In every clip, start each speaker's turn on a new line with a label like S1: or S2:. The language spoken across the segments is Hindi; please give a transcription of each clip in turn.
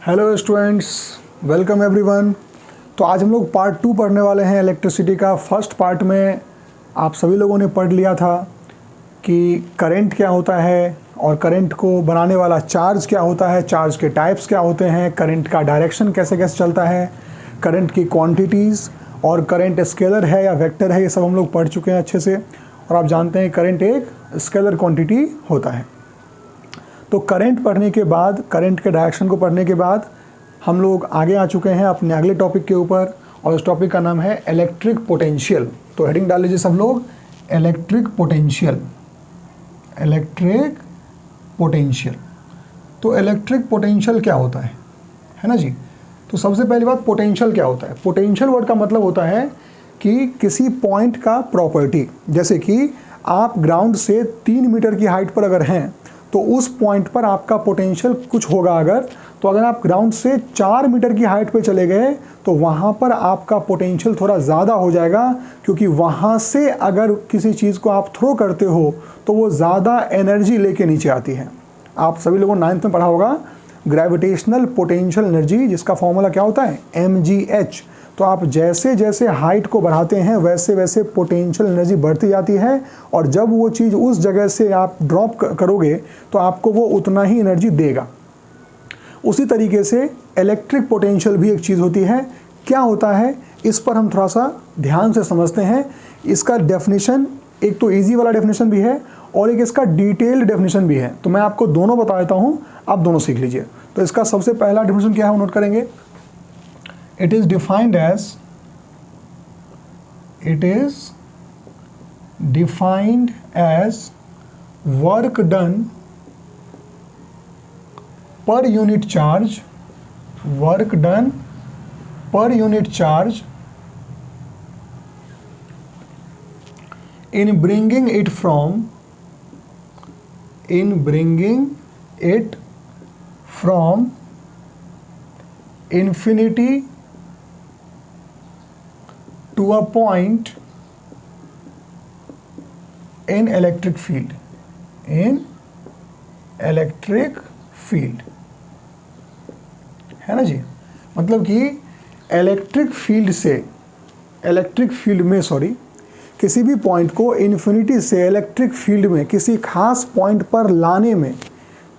S1: Hello students, welcome everyone. तो आज हम लोग पार्ट 2 पढ़ने वाले हैं इलेक्ट्रिसिटी का। फर्स्ट पार्ट में आप सभी लोगों ने पढ़ लिया था कि करंट क्या होता है और करंट को बनाने वाला चार्ज क्या होता है, चार्ज के टाइप्स क्या होते हैं, करंट का डायरेक्शन कैसे कैसे चलता है, करंट की क्वांटिटीज़ और करंट स्केलर है या वेक्टर है, ये सब हम लोग पढ़ चुके हैं अच्छे से। और आप जानते हैं करंट एक स्केलर क्वांटिटी होता है। तो करंट पढ़ने के बाद, करंट के डायरेक्शन को पढ़ने के बाद हम लोग आगे आ चुके हैं अपने अगले टॉपिक के ऊपर, और इस टॉपिक का नाम है इलेक्ट्रिक पोटेंशियल। तो हेडिंग डाल लीजिए सब लोग, इलेक्ट्रिक पोटेंशियल। Electric potential. तो इलेक्ट्रिक पोटेंशियल क्या होता है ना जी। तो सबसे पहली बात, पोटेंशियल क्या होता है। पोटेंशियल वर्ड का मतलब होता है कि किसी पॉइंट का प्रॉपर्टी, जैसे कि आप ग्राउंड से 3 मीटर की हाइट पर अगर हैं तो उस पॉइंट पर आपका पोटेंशियल कुछ होगा। अगर आप ग्राउंड से 4 मीटर की हाइट पे चले गए तो वहाँ पर आपका पोटेंशियल थोड़ा ज़्यादा हो जाएगा, क्योंकि वहाँ से अगर किसी चीज़ को आप थ्रो करते हो तो वो ज़्यादा एनर्जी लेके नीचे आती है। आप सभी लोगों ने 9th में पढ़ा होगा ग्रेविटेशनल पोटेंशियल एनर्जी, जिसका फॉर्मूला क्या होता है, mgh। तो आप जैसे जैसे हाइट को बढ़ाते हैं वैसे वैसे पोटेंशियल एनर्जी बढ़ती जाती है, और जब वो चीज़ उस जगह से आप ड्रॉप करोगे तो आपको वो उतना ही एनर्जी देगा। उसी तरीके से इलेक्ट्रिक पोटेंशियल भी एक चीज़ होती है। क्या होता है, इस पर हम थोड़ा सा ध्यान से समझते हैं। इसका डेफिनेशन, एक तो ईजी वाला डेफिनेशन भी है और एक इसका डिटेल्ड डेफिनेशन भी है। तो मैं आपको दोनों बता देता हूँ, आप दोनों सीख लीजिए। तो इसका सबसे पहला डेफिनेशन क्या है, नोट करेंगे। It is defined as work done per unit charge, work done per unit charge in bringing it from infinity to a point in electric field, है ना जी। मतलब कि इलेक्ट्रिक फील्ड में किसी भी पॉइंट को इन्फिनिटी से इलेक्ट्रिक फील्ड में किसी खास पॉइंट पर लाने में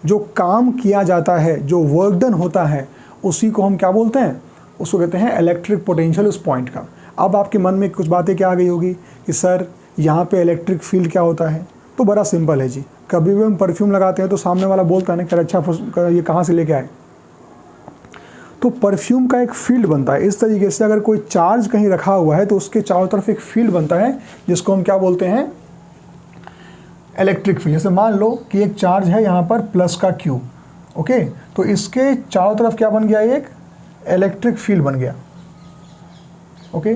S1: जो काम किया जाता है, जो वर्क डन होता है, उसी को हम क्या बोलते हैं, उसको कहते हैं इलेक्ट्रिक पोटेंशियल, उस पॉइंट का। अब आपके मन में कुछ बातें क्या आ गई होगी कि सर यहाँ पे इलेक्ट्रिक फील्ड क्या होता है। तो बड़ा सिंपल है जी। कभी भी हम परफ्यूम लगाते हैं तो सामने वाला बोलता है ना कि अच्छा ये कहाँ से लेके आए। तो परफ्यूम का एक फील्ड बनता है। इस तरीके से अगर कोई चार्ज कहीं रखा हुआ है तो उसके चारों तरफ एक फील्ड बनता है, जिसको हम क्या बोलते हैं, इलेक्ट्रिक फील्ड। जैसे मान लो कि एक चार्ज है यहाँ पर प्लस का Q, ओके। तो इसके चारों तरफ क्या बन गया, एक इलेक्ट्रिक फील्ड बन गया, ओके।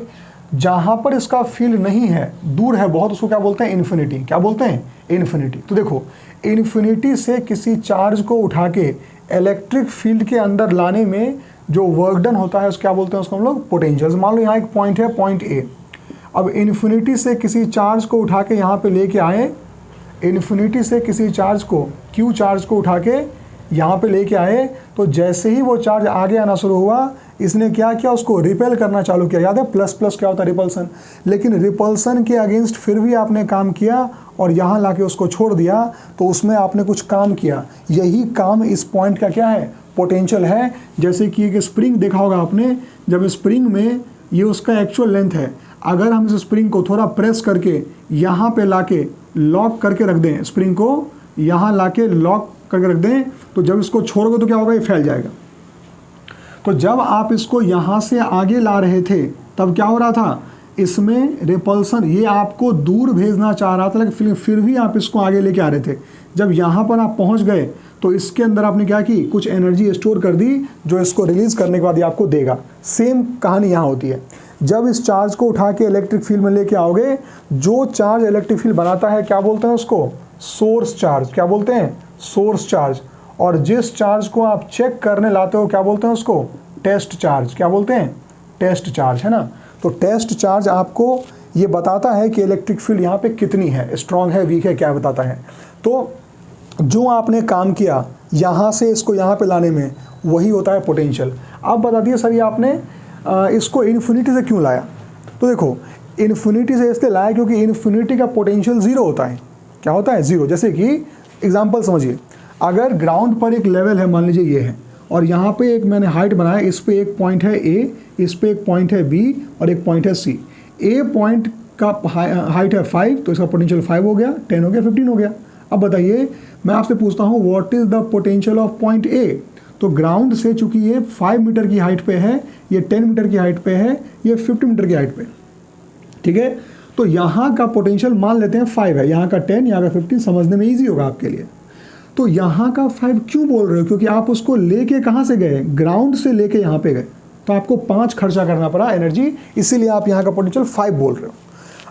S1: जहां पर इसका फील्ड नहीं है, दूर है बहुत, उसको क्या बोलते हैं, इन्फिनिटी। क्या बोलते हैं, इन्फिनिटी। तो देखो, इन्फिनिटी से किसी चार्ज को उठा के इलेक्ट्रिक फील्ड के अंदर लाने में जो वर्क डन होता है, उसको क्या बोलते हैं, उसको हम लोग पोटेंशियल। मान लो यहाँ एक पॉइंट है, पॉइंट ए। अब इन्फिनिटी से किसी चार्ज को उठा के यहाँ पे लेके आए, इन्फिनिटी से किसी चार्ज को, Q चार्ज को उठा के यहाँ पे लेके आए, तो जैसे ही वो चार्ज आगे आना शुरू हुआ, इसने क्या किया, उसको रिपेल करना चालू किया। याद है प्लस प्लस क्या होता है, रिपल्सन। लेकिन रिपल्सन के अगेंस्ट फिर भी आपने काम किया और यहाँ लाके उसको छोड़ दिया, तो उसमें आपने कुछ काम किया। यही काम इस पॉइंट का क्या है, पोटेंशियल है। जैसे कि एक स्प्रिंग देखा होगा आपने, जब स्प्रिंग में ये उसका एक्चुअल लेंथ है, अगर हम इस स्प्रिंग को थोड़ा प्रेस करके यहाँ पे लाके लॉक करके रख दें, स्प्रिंग को यहाँ लाके लॉक करके रख दें, तो जब इसको छोड़ोगे तो क्या होगा, ये फैल जाएगा। तो जब आप इसको यहाँ से आगे ला रहे थे तब क्या हो रहा था, इसमें रिपल्सन, ये आपको दूर भेजना चाह रहा था, लेकिन फिर भी आप इसको आगे लेके आ रहे थे। जब यहाँ पर आप पहुँच गए तो इसके अंदर आपने क्या की, कुछ एनर्जी स्टोर कर दी, जो इसको रिलीज़ करने के बाद ये आपको देगा। सेम कहानी यहाँ होती है। जब इस चार्ज को उठा के इलेक्ट्रिक फील्ड में लेके आओगे, जो चार्ज इलेक्ट्रिक फील्ड बनाता है, क्या बोलते हैं उसको, सोर्स चार्ज। क्या बोलते हैं, सोर्स चार्ज। और जिस चार्ज को आप चेक करने लाते हो, क्या बोलते हैं उसको, टेस्ट चार्ज। क्या बोलते हैं, टेस्ट चार्ज, है ना। तो टेस्ट चार्ज आपको ये बताता है कि इलेक्ट्रिक फील्ड यहाँ पे कितनी है, स्ट्रॉन्ग है, वीक है, क्या बताता है। तो जो आपने काम किया यहाँ से इसको यहाँ पे लाने में, वही होता है पोटेंशियल। अब बता दिए सर ये आपने इसको इन्फिनिटी से क्यों लाया? तो देखो इन्फिनिटी से इसलिए लाया क्योंकि इन्फिनिटी का पोटेंशियल ज़ीरो होता है। क्या होता है? ज़ीरो। जैसे कि एग्जांपल समझिए, अगर ग्राउंड पर एक लेवल है, मान लीजिए ये है, और यहाँ पे एक मैंने हाइट बनाया, इस पे एक पॉइंट है ए, इस पे एक पॉइंट है बी और एक पॉइंट है सी। ए पॉइंट का हाइट है 5, तो इसका पोटेंशियल 5 हो गया, 10 हो गया, 15 हो गया। अब बताइए मैं आपसे पूछता हूँ what is the potential of point A? तो ग्राउंड से चूंकि ये 5 मीटर की हाइट पे है, ये 10 मीटर की हाइट पे है, ये 50 मीटर की हाइट पे, ठीक है। तो यहाँ का पोटेंशियल मान लेते हैं 5 है, यहाँ का 10, यहाँ का 15, समझने में ईजी होगा आपके लिए। तो यहाँ का 5 क्यों बोल रहे हो? क्योंकि आप उसको लेके कहाँ से गए? ग्राउंड से लेके यहाँ पे गए, तो आपको 5 खर्चा करना पड़ा एनर्जी, इसीलिए आप यहाँ का पोटेंशियल 5 बोल रहे हो।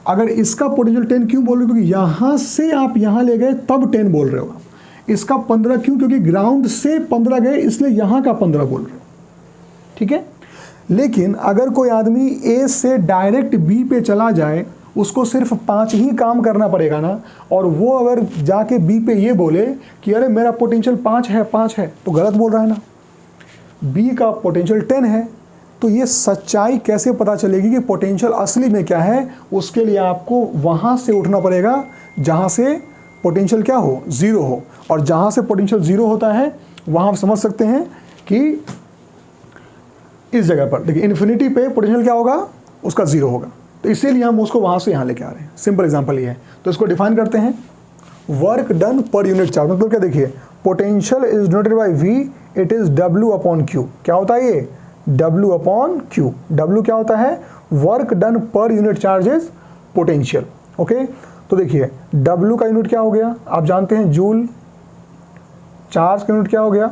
S1: अगर इसका पोटेंशियल 10 क्यों बोल रहे हो? क्योंकि यहाँ से आप यहाँ ले गए तब 10 बोल रहे हो। इसका 15 क्यों? क्योंकि ग्राउंड से 15 गए, इसलिए यहाँ का 15 बोल रहे हो, ठीक है। लेकिन अगर कोई आदमी ए से डायरेक्ट बी पे चला जाए, उसको सिर्फ 5 ही काम करना पड़ेगा ना, और वो अगर जाके बी पे ये बोले कि अरे मेरा पोटेंशियल 5 है, तो गलत बोल रहा है ना। बी का पोटेंशियल 10 है, तो ये सच्चाई कैसे पता चलेगी कि पोटेंशियल असली में क्या है? उसके लिए आपको वहाँ से उठना पड़ेगा जहाँ से पोटेंशियल क्या हो? ज़ीरो हो। और जहाँ से पोटेंशियल ज़ीरो होता है वहाँ आप समझ सकते हैं कि इस जगह पर देखिए इन्फिनिटी पे पोटेंशियल क्या होगा? उसका ज़ीरो होगा। तो इसीलिए हम उसको वहाँ से यहाँ लेके आ रहे हैं। सिंपल एग्जांपल ये है। तो इसको डिफाइन करते हैं, work done per unit charge. मतलब क्या? देखिए potential is denoted by V, it is W upon Q। क्या होता है ये? W upon Q। W क्या होता है? Work done per unit charge is potential. Okay, तो देखिए W का यूनिट क्या हो गया? आप जानते हैं जूल। चार्ज का यूनिट क्या हो गया?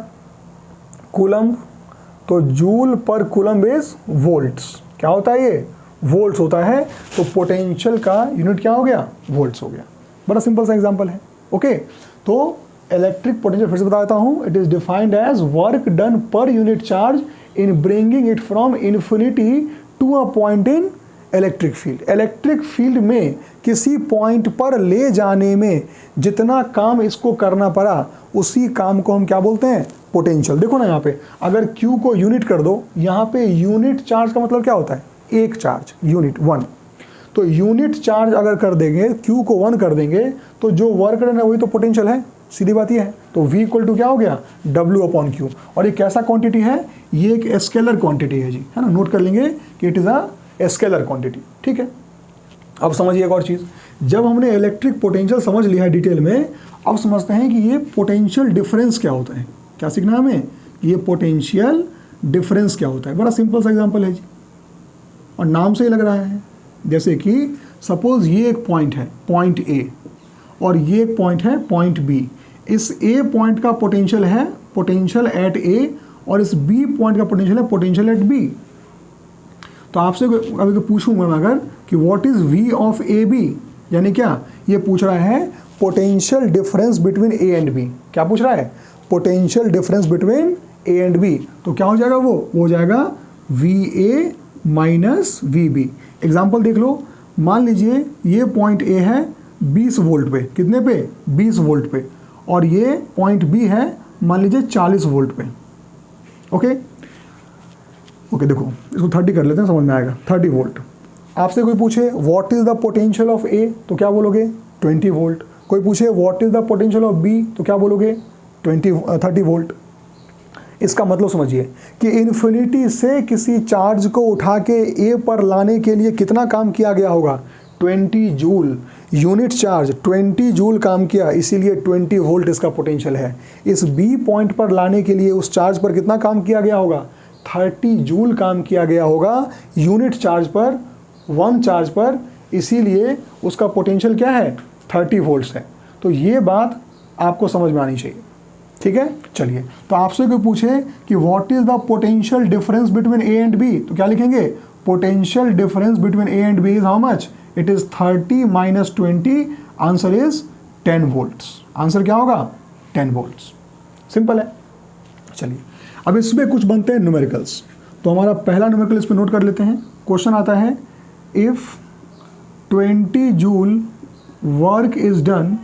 S1: कूलम्ब। तो जूल पर कूलम्ब इज वोल्ट्स। क्या होता है ये? वोल्ट्स होता है। तो पोटेंशियल का यूनिट क्या हो गया? वोल्ट्स हो गया। बड़ा सिंपल सा एग्जांपल है। ओके, तो इलेक्ट्रिक पोटेंशियल फिर से बता देता हूँ, it is defined as work done per unit charge in bringing it from infinity to a point in electric field. Electric field में किसी पॉइंट पर ले जाने में जितना काम इसको करना पड़ा, उसी काम को हम क्या बोलते हैं? पोटेंशियल। देखो ना यहाँ पे, अगर Q को यूनिट कर दो, यहाँ पे यूनिट चार्ज का मतलब क्या होता है? एक चार्ज, यूनिट 1। तो यूनिट चार्ज अगर कर देंगे, Q को 1 कर देंगे, तो जो वर्क डन है वही तो पोटेंशियल है। सीधी बात ये है। तो V इक्वल टू क्या हो गया? W upon Q। और ये कैसा क्वांटिटी है? ये एक स्केलर क्वांटिटी है जी, है ना। नोट कर लेंगे कि it is a scalar quantity, ठीक है। अब समझिए एक और चीज़, जब हमने इलेक्ट्रिक पोटेंशियल समझ लिया है डिटेल में, अब समझते हैं कि ये पोटेंशियल डिफरेंस क्या होता है। क्या सीखना है हमें? ये पोटेंशियल डिफरेंस क्या होता है। बड़ा सिंपल सा एग्जांपल है जी, और नाम से ही लग रहा है। जैसे कि सपोज ये एक पॉइंट है, पॉइंट ए, और ये एक पॉइंट है, पॉइंट बी। इस ए पॉइंट का पोटेंशियल है पोटेंशियल एट ए, और इस बी पॉइंट का पोटेंशियल है पोटेंशियल एट बी। तो आपसे अभी पूछूंगा मैं अगर कि what is V of A B, यानी क्या ये पूछ रहा है? Potential difference between A and B. क्या पूछ रहा है? Potential difference between A and B. तो क्या हो जाएगा? वो हो जाएगा V A minus V B. Example देख लो, मान लीजिए ये पॉइंट ए है 20 वोल्ट पे, कितने पे? 20 वोल्ट पे, और ये पॉइंट बी है मान लीजिए 40 वोल्ट पे। ओके ओके, देखो इसको 30 कर लेते हैं, समझ में आएगा। 30 वोल्ट। आपसे कोई पूछे what is the potential of A, तो क्या बोलोगे? 20 वोल्ट। कोई पूछे what is the potential of B, तो क्या बोलोगे? 30 वोल्ट। इसका मतलब समझिए कि इन्फिनिटी से किसी चार्ज को उठा के ए पर लाने के लिए कितना काम किया गया होगा? 20 जूल। यूनिट चार्ज 20 जूल काम किया, इसीलिए 20 वोल्ट इसका पोटेंशियल है। इस बी पॉइंट पर लाने के लिए उस चार्ज पर कितना काम किया गया होगा? 30 जूल काम किया गया होगा यूनिट चार्ज पर, 1 चार्ज पर, इसीलिए उसका पोटेंशियल क्या है? 30 वोल्ट्स है। तो ये बात आपको समझ में आनी चाहिए, ठीक है। चलिए, तो आपसे कोई पूछे कि what is the potential difference between A and B, तो क्या लिखेंगे? Potential difference between A and B is how much? It is 30 minus 20। Answer is 10 volts. Answer क्या होगा? 10 वोल्ट्स। सिंपल है। चलिए, अब इसमें कुछ बनते हैं न्यूमेरिकल्स। तो हमारा पहला न्यूमेरिकल इस पर नोट कर लेते हैं। क्वेश्चन आता है, if 20 joule work is done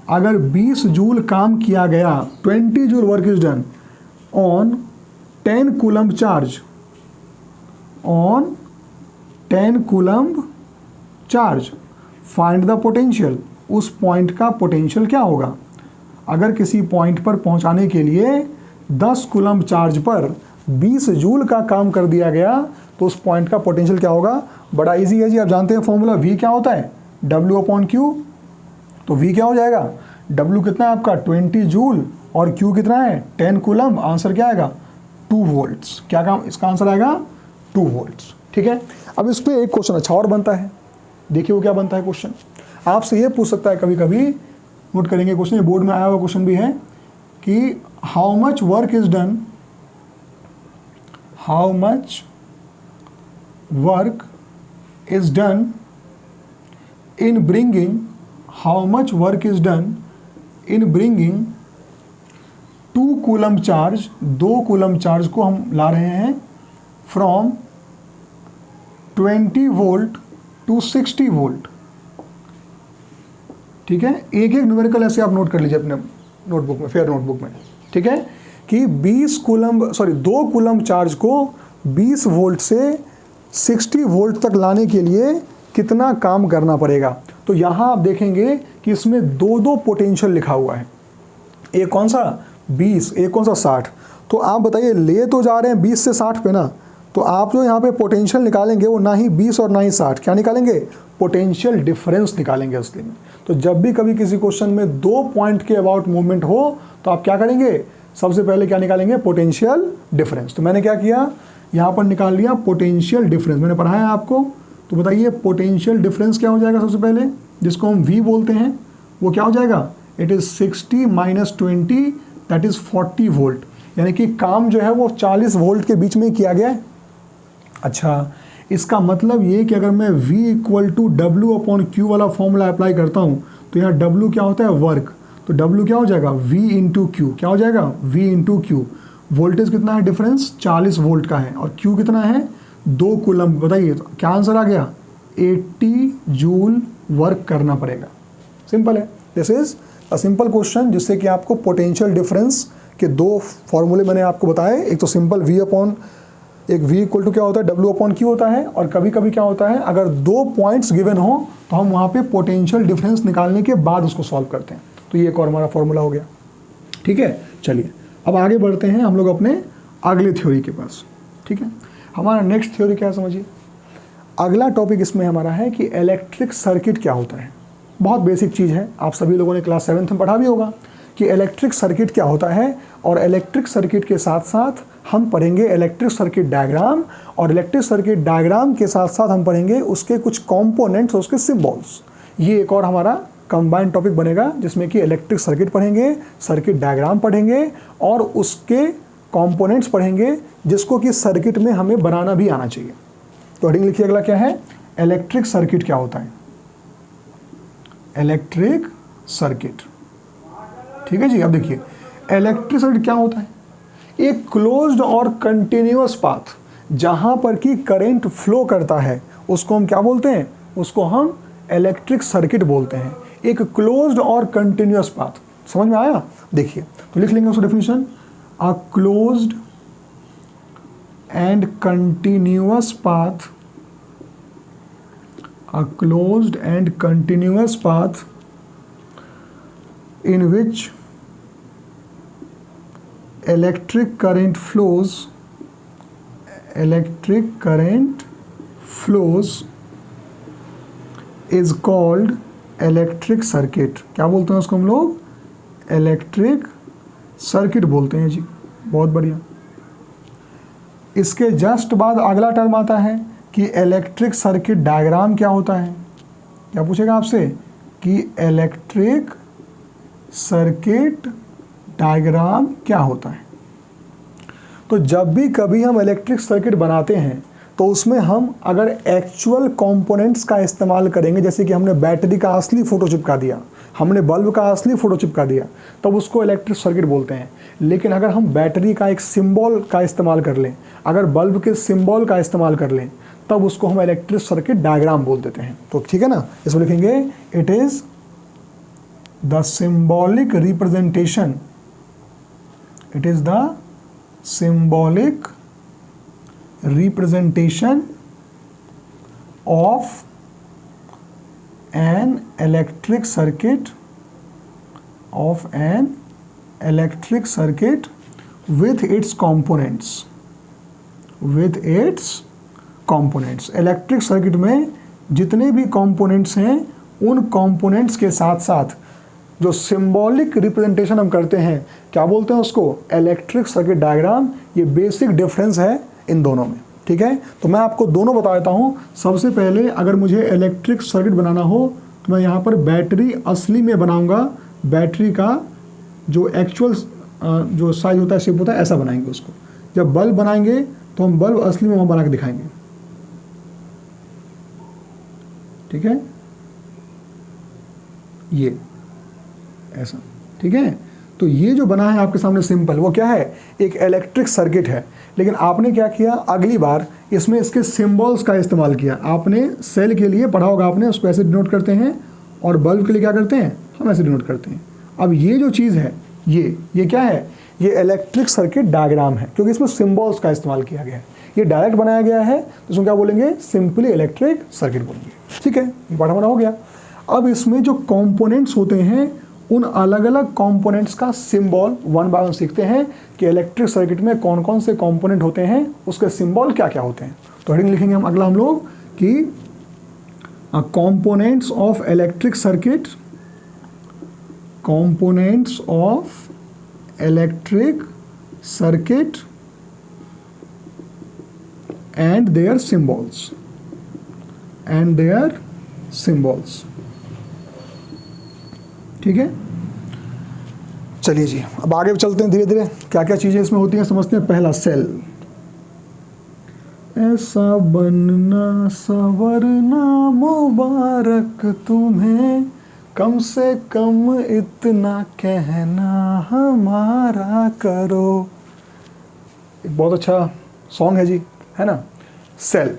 S1: अगर 20 जूल काम किया गया, 20 joule work is done on 10 coulomb charge, on 10 coulomb charge, find the potential. उस पॉइंट का पोटेंशियल क्या होगा? अगर किसी पॉइंट पर पहुंचाने के लिए 10 कूलम्ब चार्ज पर 20 जूल का काम कर दिया गया तो उस पॉइंट का पोटेंशियल क्या होगा? बड़ा इजी है जी, आप जानते हैं फॉर्मूला, V क्या होता है? W/Q। तो V क्या हो जाएगा? W कितना है आपका? 20 जूल, और Q कितना है? 10 कूलम्ब। आंसर क्या आएगा? 2 वोल्ट्स। क्या काम इसका आंसर आएगा? 2 वोल्ट्स। ठीक है, अब इस पर एक क्वेश्चन अच्छा और बनता है, देखिए वो क्या बनता है क्वेश्चन। आपसे ये पूछ सकता है कभी कभी, नोट करेंगे क्वेश्चन, ये बोर्ड में आया हुआ क्वेश्चन भी है कि how much work is done, how much work is done in bringing, how much work is done in bringing 2 coulomb charge, 2 coulomb charge को हम ला रहे हैं फ्रॉम 20 वोल्ट टू 60 वोल्ट। ठीक है, एक एक न्यूमेरिकल ऐसे आप नोट कर लीजिए अपने नोटबुक में, फेयर नोटबुक में। ठीक है, कि 2 कूलम्ब चार्ज को 20 वोल्ट से 60 वोल्ट तक लाने के लिए कितना काम करना पड़ेगा। तो यहाँ आप देखेंगे कि इसमें 2 पोटेंशियल लिखा हुआ है, एक कौन सा 20, एक कौन सा 60। तो आप बताइए, ले तो जा रहे हैं 20 से 60 पे ना, तो आप जो यहाँ पे पोटेंशियल निकालेंगे वो ना ही 20 और ना ही 60, क्या निकालेंगे? पोटेंशियल डिफरेंस निकालेंगे असली में। तो जब भी कभी किसी क्वेश्चन में 2 पॉइंट के अबाउट मूवमेंट हो तो आप क्या करेंगे? सबसे पहले क्या निकालेंगे? Potential difference. तो मैंने क्या किया, यहाँ पर निकाल लिया पोटेंशियल डिफरेंस, मैंने पढ़ाया आपको। तो बताइए पोटेंशियल डिफरेंस क्या हो जाएगा? सबसे पहले जिसको हम V बोलते हैं वो क्या हो जाएगा? It is 60 - 20 that is 40 volt, यानी कि काम जो है वो 40 वोल्ट के बीच में ही किया गया है। अच्छा, इसका मतलब ये कि अगर मैं V = W/Q वाला फॉर्मूला अप्लाई करता हूँ तो यहाँ W क्या होता है? वर्क। तो W क्या हो जाएगा? V × Q। क्या हो जाएगा? V × Q। वोल्टेज कितना है डिफरेंस? 40 वोल्ट का है, और Q कितना है? 2 कूलम्ब। बताइए तो क्या आंसर आ गया? 80 जूल वर्क करना पड़ेगा। सिंपल है, this is a simple question, जिससे कि आपको पोटेंशियल डिफरेंस के 2 फॉर्मूले मैंने आपको बताए। एक तो सिंपल एक V = क्या होता है? W/Q होता है, और कभी कभी क्या होता है, अगर 2 पॉइंट्स गिवन हो तो हम वहाँ पे पोटेंशियल डिफरेंस निकालने के बाद उसको सॉल्व करते हैं। तो ये एक और हमारा फॉर्मूला हो गया। ठीक है, चलिए अब आगे बढ़ते हैं हम लोग अपने अगले थ्योरी के पास। ठीक है, हमारा नेक्स्ट थ्योरी क्या है समझिए। अगला टॉपिक इसमें हमारा है कि इलेक्ट्रिक सर्किट क्या होता है। बहुत बेसिक चीज़ है, आप सभी लोगों ने क्लास 7th में पढ़ा भी होगा कि इलेक्ट्रिक सर्किट क्या होता है। और इलेक्ट्रिक सर्किट के साथ साथ हम पढ़ेंगे इलेक्ट्रिक सर्किट डायग्राम, और इलेक्ट्रिक सर्किट डायग्राम के साथ साथ हम पढ़ेंगे उसके कुछ कंपोनेंट्स, उसके सिंबल्स। ये एक और हमारा कंबाइंड टॉपिक बनेगा, जिसमें कि इलेक्ट्रिक सर्किट पढ़ेंगे, सर्किट डायग्राम पढ़ेंगे, और उसके कंपोनेंट्स पढ़ेंगे, जिसको कि सर्किट में हमें बनाना भी आना चाहिए। तो हेडिंग लिखिए, अगला क्या है? इलेक्ट्रिक सर्किट क्या होता है? Electric circuit. ठीक है जी, अब देखिए इलेक्ट्रिक सर्किट क्या होता है। एक क्लोज्ड और कंटिन्यूअस पाथ, जहां पर कि करंट फ्लो करता है, उसको हम क्या बोलते हैं? उसको हम इलेक्ट्रिक सर्किट बोलते हैं। एक क्लोज्ड और कंटिन्यूअस पाथ, समझ में आया? देखिए तो लिख लेंगे उसका definition, a closed end continuous path, a closed and continuous path in which electric current flows is called electric circuit। क्या बोलते हैं उसको हम लोग? इलेक्ट्रिक सर्किट बोलते हैं जी। बहुत बढ़िया। इसके जस्ट बाद अगला टर्म आता है कि इलेक्ट्रिक सर्किट डायग्राम क्या होता है। क्या पूछेगा आपसे कि इलेक्ट्रिक सर्किट डायग्राम क्या होता है। तो जब भी कभी हम इलेक्ट्रिक सर्किट बनाते हैं तो उसमें हम अगर एक्चुअल कंपोनेंट्स का इस्तेमाल करेंगे, जैसे कि हमने बैटरी का असली फ़ोटो चिपका दिया, हमने बल्ब का असली फ़ोटो चिपका दिया, तब उसको इलेक्ट्रिक सर्किट बोलते हैं। लेकिन अगर हम बैटरी का एक सिंबल का इस्तेमाल कर लें, अगर बल्ब के सिंबल का इस्तेमाल कर लें, तब उसको हम इलेक्ट्रिक सर्किट डायग्राम बोल देते हैं। तो ठीक है ना, इसमें लिखेंगे it is the symbolic representation, it is the symbolic representation of an electric circuit with its components, electric circuit में जितने भी कंपोनेंट्स हैं उन कंपोनेंट्स के साथ साथ जो सिंबॉलिक रिप्रेजेंटेशन हम करते हैं, क्या बोलते हैं उसको, इलेक्ट्रिक सर्किट डायग्राम। ये बेसिक डिफरेंस है इन दोनों में, ठीक है। तो मैं आपको दोनों बता देता हूँ। सबसे पहले अगर मुझे इलेक्ट्रिक सर्किट बनाना हो तो मैं यहाँ पर बैटरी असली में बनाऊँगा, बैटरी का जो एक्चुअल जो साइज होता है, शेप होता है, ऐसा बनाएंगे उसको। जब बल्ब बनाएंगे तो हम बल्ब असली में वहाँ बना के दिखाएंगे, ठीक है, ये ऐसा, ठीक है। तो ये जो बना है आपके सामने सिंपल, वो क्या है, एक इलेक्ट्रिक सर्किट है। लेकिन आपने क्या किया, अगली बार इसमें इसके सिंबल्स का इस्तेमाल किया। आपने सेल के लिए पढ़ा होगा आपने, उसको ऐसे डिनोट करते हैं, और बल्ब के लिए क्या करते हैं, हम ऐसे डिनोट करते हैं। अब ये जो चीज़ है, ये क्या है, ये इलेक्ट्रिक सर्किट डायग्राम है, क्योंकि इसमें सिंबल्स का इस्तेमाल किया गया है। ये डायरेक्ट बनाया गया है, तो इसमें क्या बोलेंगे, सिंपली इलेक्ट्रिक सर्किट बोलेंगे, ठीक है। ये पाठ हमारा हो गया। अब इसमें जो कंपोनेंट्स होते हैं, उन अलग अलग कंपोनेंट्स का सिंबल वन बाय वन सीखते हैं कि इलेक्ट्रिक सर्किट में कौन कौन से कंपोनेंट होते हैं, उसके सिंबल क्या क्या होते हैं। तो हेडिंग लिखेंगे हम अगला हम लोग कि components of electric circuit, components of electric circuit and their symbols, ठीक है। चलिए जी, अब आगे चलते हैं धीरे धीरे, क्या क्या चीज़ें इसमें होती हैं समझते हैं। पहला सेल, ऐसा बनना सवरना मुबारक तुम्हें, कम से कम इतना कहना हमारा करो। एक बहुत अच्छा सॉन्ग है जी, है ना, सेल।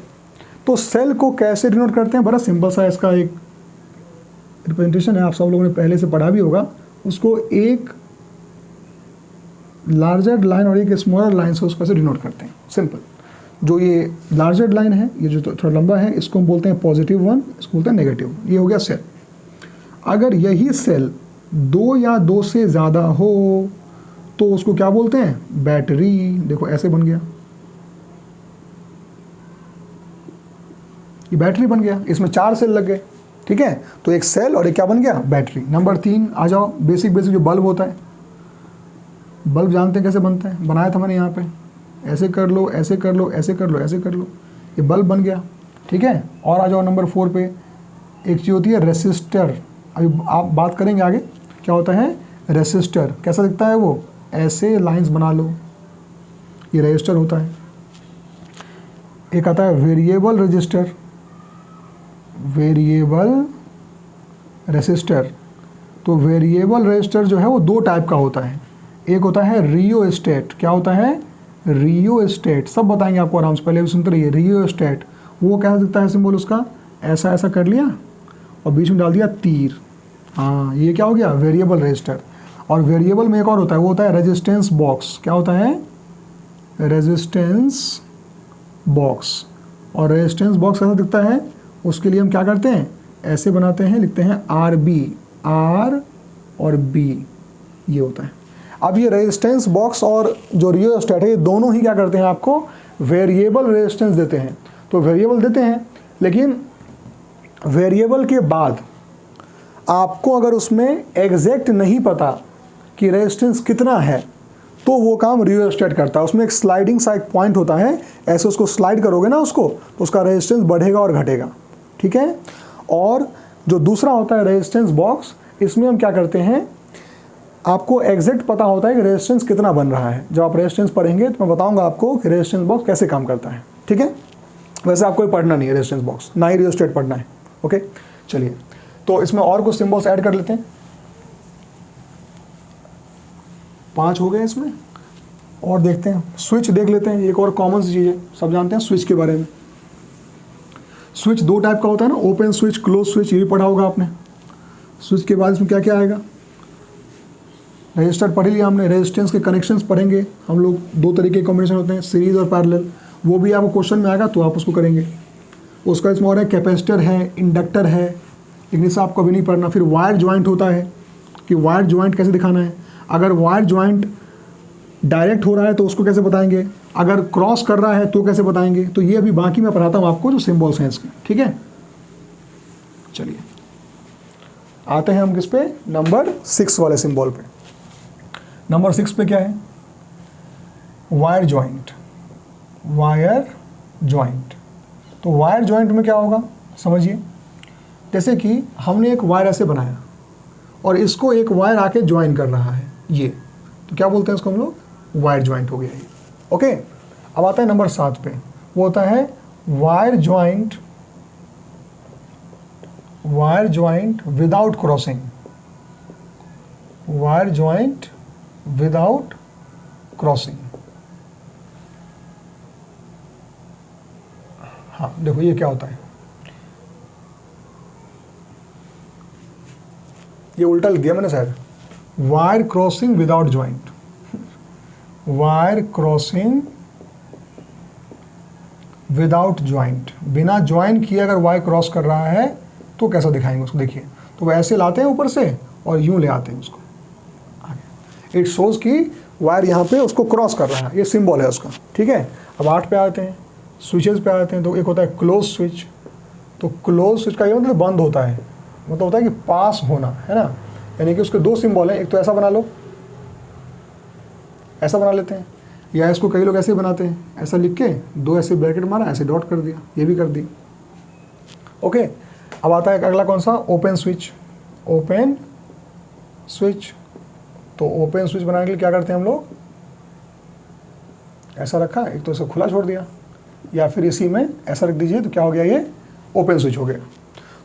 S1: तो सेल को कैसे डिनोट करते हैं, बड़ा सिंपल सा इसका एक रिप्रेजेंटेशन है, आप सब लोगों ने पहले से पढ़ा भी होगा। उसको एक लार्जर लाइन और एक स्मॉलर लाइन से उसको ऐसे डिनोट करते हैं, सिंपल। जो ये लार्जर लाइन है, ये जो थोड़ा लंबा है, इसको हम बोलते हैं पॉजिटिव वन, इसको बोलते हैं नेगेटिव वन। ये हो गया सेल। अगर यही सेल 2 या 2 से ज़्यादा हो तो उसको क्या बोलते हैं, बैटरी। देखो ऐसे बन गया, ये बैटरी बन गया, इसमें 4 सेल लग गए, ठीक है। तो एक सेल और एक क्या बन गया, बैटरी। नंबर 3 आ जाओ, बेसिक जो बल्ब होता है। बल्ब जानते हैं कैसे बनता है, बनाया था मैंने यहाँ पे, ऐसे कर लो, ऐसे कर लो, ऐसे कर लो, ऐसे कर लो, ये बल्ब बन गया, ठीक है। और आ जाओ नंबर 4 पे, एक चीज़ होती है रेसिस्टर। अभी आप बात करेंगे आगे क्या होता है रेसिस्टर, कैसा दिखता है वो, ऐसे लाइंस बना लो, ये रजिस्टर होता है। एक आता है वेरिएबल रजिस्टर, वेरिएबल रेसिस्टर। तो वेरिएबल रजिस्टर जो है वो 2 टाइप का होता है। एक होता है रियोस्टेट, क्या होता है, रियोस्टेट, सब बताएंगे आपको आराम से, पहले भी सुनते रहिए। रियोस्टेट वो कैसा दिखता है सिंबल उसका, ऐसा ऐसा कर लिया और बीच में डाल दिया तीर, हाँ, ये क्या हो गया, वेरिएबल रजिस्टर। और वेरिएबल में एक और होता है, वो होता है रेजिस्टेंस बॉक्स। क्या होता है, रेजिस्टेंस बॉक्स। और रेजिस्टेंस बॉक्स कैसा दिखता है, उसके लिए हम क्या करते हैं, ऐसे बनाते हैं, लिखते हैं RB, R और B, ये होता है। अब ये रेजिस्टेंस बॉक्स और जो रियोस्टेट है, ये दोनों ही क्या करते हैं, आपको वेरिएबल रेजिस्टेंस देते हैं। तो वेरिएबल देते हैं, लेकिन वेरिएबल के बाद आपको अगर उसमें एग्जैक्ट नहीं पता कि रेजिस्टेंस कितना है, तो वो काम रियोस्टेट करता है। उसमें एक स्लाइडिंग सा एक पॉइंट होता है, ऐसे उसको स्लाइड करोगे ना उसको, तो उसका रेजिस्टेंस बढ़ेगा और घटेगा, ठीक है। और जो दूसरा होता है रेजिस्टेंस बॉक्स, इसमें हम क्या करते हैं, आपको एग्जैक्ट पता होता है कि रेजिस्टेंस कितना बन रहा है। जब आप रेजिस्टेंस पढ़ेंगे तो मैं बताऊंगा आपको कि रेजिस्टेंस बॉक्स कैसे काम करता है, ठीक है। वैसे आपको पढ़ना नहीं है रेजिस्टेंस बॉक्स, ना ही रियोस्टेट पढ़ना है, ओके। चलिए, तो इसमें और कुछ सिंबल्स ऐड कर लेते हैं। 5 हो गए इसमें, और देखते हैं स्विच देख लेते हैं। एक और कॉमन सी चीज़ है, सब जानते हैं स्विच के बारे में। स्विच 2 टाइप का होता है ना, ओपन स्विच, क्लोज स्विच, ये भी पढ़ा होगा आपने। स्विच के बाद इसमें क्या क्या आएगा, रजिस्टर पढ़ लिया हमने। रेजिस्टेंस के कनेक्शंस पढ़ेंगे हम लोग, दो तरीके के कॉम्बिनेशन होते हैं, सीरीज और पैरेलल, वो भी आपको क्वेश्चन में आएगा तो आप उसको करेंगे। उसका इसमें और है कैपेसिटर है, इंडक्टर है, लेकिन इससे आपको अभी नहीं पढ़ना। फिर वायर ज्वाइंट होता है कि वायर ज्वाइंट कैसे दिखाना है, अगर वायर ज्वाइंट डायरेक्ट हो रहा है तो उसको कैसे बताएंगे, अगर क्रॉस कर रहा है तो कैसे बताएंगे। तो ये अभी बाकी मैं पढ़ाता हूँ आपको जो सिंबल्स हैं इसके, ठीक है। चलिए आते हैं हम किस पे, नंबर 6 वाले सिंबल पे। नंबर 6 पे क्या है, वायर ज्वाइंट। वायर ज्वाइंट, तो वायर ज्वाइंट में क्या होगा समझिए, जैसे कि हमने एक वायर ऐसे बनाया और इसको एक वायर आके ज्वाइन कर रहा है, ये तो क्या बोलते हैं इसको हम लोग, वायर ज्वाइंट हो गया ये। ओके, अब आता है नंबर 7 पे, वो होता है wire joint. Wire joint without crossing. Wire joint without crossing. हाँ देखो ये क्या होता है, ये उल्टा लिख दिया मैंने शायद, wire crossing without joint. Wire crossing without joint, बिना ज्वाइन किए अगर वायर क्रॉस कर रहा है तो कैसा दिखाएंगे उसको, देखिए तो वैसे लाते हैं ऊपर से और यूं ले आते हैं उसको आगे। इट शोज कि वायर यहाँ पे उसको क्रॉस कर रहा है, ये सिंबल है उसका, ठीक है। अब 8 पे आते हैं, स्विचेस पे आते हैं। तो एक होता है क्लोज स्विच, तो क्लोज स्विच का ये मतलब बंद होता है, मतलब होता है कि पास होना, है ना। यानी कि उसके दो सिंबल हैं, एक तो ऐसा बना लो, ऐसा बना लेते हैं, या इसको कई लोग ऐसे बनाते हैं, ऐसा लिख के दो ऐसे ब्रैकेट मारा, ऐसे डॉट कर दिया, ये भी कर दी। ओके, अब आता है अगला कौन सा, ओपन स्विच। ओपन स्विच, तो ओपन स्विच बनाने के लिए क्या करते हैं हम लोग, ऐसा रखा, एक तो इसे खुला छोड़ दिया, या फिर इसी में ऐसा रख दीजिए, तो क्या हो गया, ये ओपन स्विच हो गया।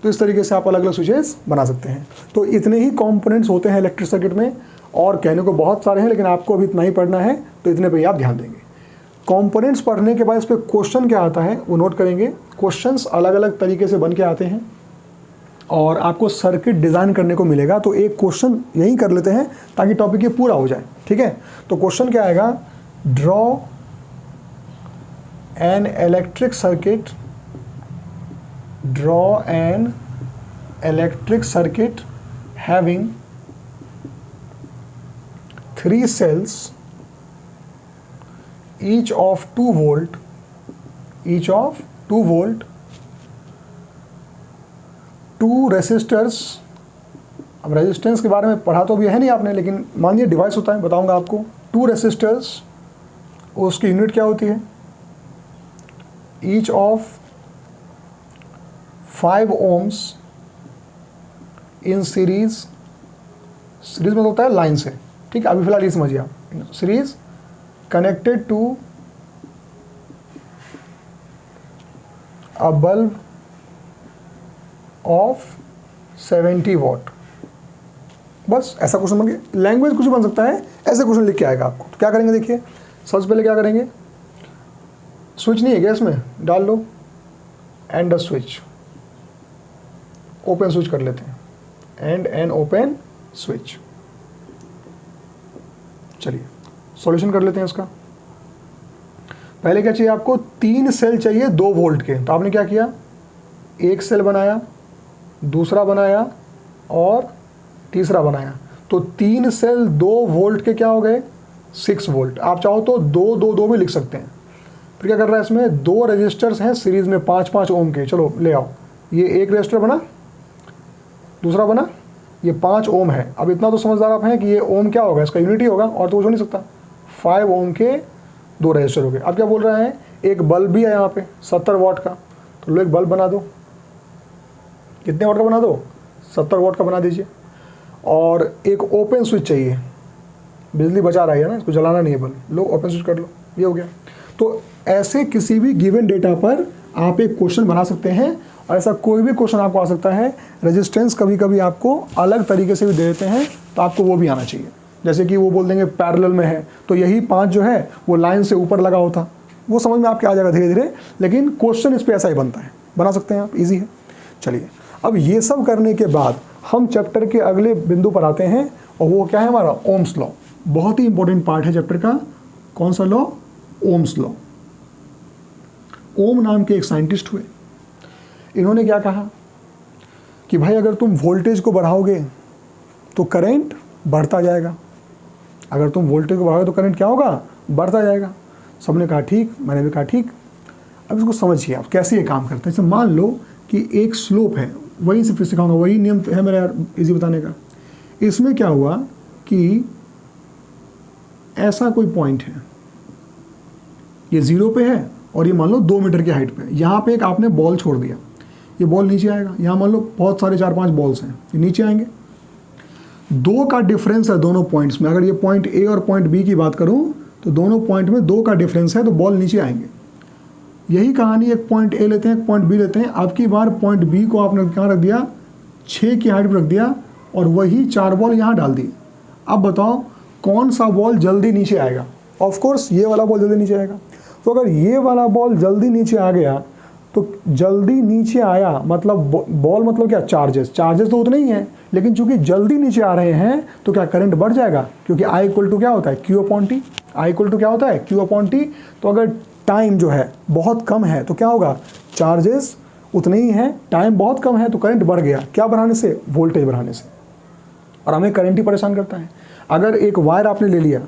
S1: तो इस तरीके से आप अलग अलग स्विचेस बना सकते हैं। तो इतने ही कंपोनेंट्स होते हैं इलेक्ट्रिक सर्किट में, और कहने को बहुत सारे हैं लेकिन आपको अभी इतना ही पढ़ना है, तो इतने पे ही आप ध्यान देंगे। कंपोनेंट्स पढ़ने के बाद इस पर क्वेश्चन क्या आता है वो नोट करेंगे। क्वेश्चंस अलग अलग तरीके से बन के आते हैं और आपको सर्किट डिज़ाइन करने को मिलेगा। तो एक क्वेश्चन यही कर लेते हैं ताकि टॉपिक ये पूरा हो जाए, ठीक है। तो क्वेश्चन क्या आएगा, draw an electric circuit, draw an electric circuit having 3 cells each of 2 volt, each of 2 volt, 2 resistors। अब रेजिस्टेंस के बारे में पढ़ा तो अभी है नहीं आपने, लेकिन मान लीजिए डिवाइस होता है, बताऊंगा आपको। 2 रेसिस्टर्स, उसकी यूनिट क्या होती है, each of 5 ohms in series. Series में होता है लाइन से, ठीक है। अभी फिलहाल ये समझिए आप, series connected to a bulb of 70 watt. बस ऐसा क्वेश्चन बन गया। लैंग्वेज कुछ बन सकता है, ऐसे क्वेश्चन लिख के आएगा आपको। तो क्या करेंगे, देखिए सबसे पहले क्या करेंगे, स्विच नहीं है क्या इसमें, डाल लो and a switch, open switch कर लेते हैं, एंड एन ओपन स्विच। चलिए सॉल्यूशन कर लेते हैं इसका। पहले क्या चाहिए आपको, 3 सेल चाहिए 2 वोल्ट के। तो आपने क्या किया, एक सेल बनाया, दूसरा बनाया और तीसरा बनाया। तो 3 सेल 2 वोल्ट के क्या हो गए, 6 वोल्ट। आप चाहो तो 2 भी लिख सकते हैं। फिर क्या कर रहा है, इसमें 2 रजिस्टर्स हैं सीरीज में 5-5 ओम के। चलो ले आओ, ये एक रजिस्टर बना, दूसरा बना, ये 5 ओम है। अब इतना तो समझदार आप हैं कि ये ओम क्या होगा, इसका यूनिट ही होगा, और तो कुछ हो नहीं सकता। 5 ओम के 2 रजिस्टर हो गए। अब क्या बोल रहे हैं, एक बल्ब भी है यहाँ पे 70 वाट का, तो लो एक बल्ब बना दो। कितने वाट का बना दो, 70 वाट का बना दीजिए। और एक ओपन स्विच चाहिए, बिजली बचा रहा है ना, इसको जलाना नहीं है बल्ब, लो ओपन स्विच कर लो, ये हो गया। तो ऐसे किसी भी गिवन डेटा पर आप एक क्वेश्चन बना सकते हैं, और ऐसा कोई भी क्वेश्चन आपको आ सकता है। रेजिस्टेंस कभी कभी आपको अलग तरीके से भी दे देते हैं, तो आपको वो भी आना चाहिए। जैसे कि वो बोल देंगे पैरेलल में है, तो यही 5 जो है वो लाइन से ऊपर लगा होता, वो समझ में आपके आ जाएगा धीरे धीरे। लेकिन क्वेश्चन इस पर ऐसा ही बनता है, बना सकते हैं आप, ईजी है। चलिए अब ये सब करने के बाद हम चैप्टर के अगले बिंदु पर आते हैं, और वो क्या है हमारा ओम्स लॉ। बहुत ही इंपॉर्टेंट पार्ट है चैप्टर का। कौन सा लॉ? Ohm's law. ओम नाम के एक साइंटिस्ट हुए, इन्होंने क्या कहा कि भाई अगर तुम वोल्टेज को बढ़ाओगे तो करंट बढ़ता जाएगा, अगर तुम वोल्टेज को बढ़ाओगे तो करंट क्या होगा? बढ़ता जाएगा। सबने कहा ठीक, मैंने भी कहा ठीक। अब इसको समझिए आप कैसे ये काम करते हैं। जैसे मान लो कि एक स्लोप है, वहीं से फिर सिखाऊंगा, वही नियम है मेरा यार इजी बताने का। इसमें क्या हुआ कि ऐसा कोई पॉइंट है, ये 0 पे है और ये मान लो 2 मीटर की हाइट पे है। यहाँ पे एक आपने बॉल छोड़ दिया, ये बॉल नीचे आएगा। यहाँ मान लो बहुत सारे 4-5 बॉल्स हैं, ये नीचे आएंगे। 2 का डिफरेंस है दोनों पॉइंट्स में। अगर ये पॉइंट ए और पॉइंट बी की बात करूँ तो दोनों पॉइंट में 2 का डिफरेंस है, तो बॉल नीचे आएंगे। यही कहानी एक पॉइंट ए लेते हैं, एक पॉइंट बी लेते हैं। अब की बार पॉइंट बी को आपने कहाँ रख दिया? 6 की हाइट पर रख दिया और वही 4 बॉल यहाँ डाल दिए। अब बताओ कौन सा बॉल जल्दी नीचे आएगा? ऑफ कोर्स ये वाला बॉल जल्दी नीचे आएगा। तो अगर ये वाला बॉल जल्दी नीचे आ गया तो जल्दी नीचे आया मतलब बॉल मतलब क्या? चार्जेस तो उतने ही हैं, लेकिन चूंकि जल्दी नीचे आ रहे हैं तो क्या करंट बढ़ जाएगा? क्योंकि I इक्वल टू क्या होता है? Q/T। I इक्वल टू क्या होता है? Q/T। तो अगर टाइम जो है बहुत कम है तो क्या होगा? चार्जेस उतने ही हैं, टाइम बहुत कम है तो करंट बढ़ गया। क्या बढ़ाने से? वोल्टेज बढ़ाने से। और हमें करंट ही परेशान करता है। अगर एक वायर आपने ले लिया,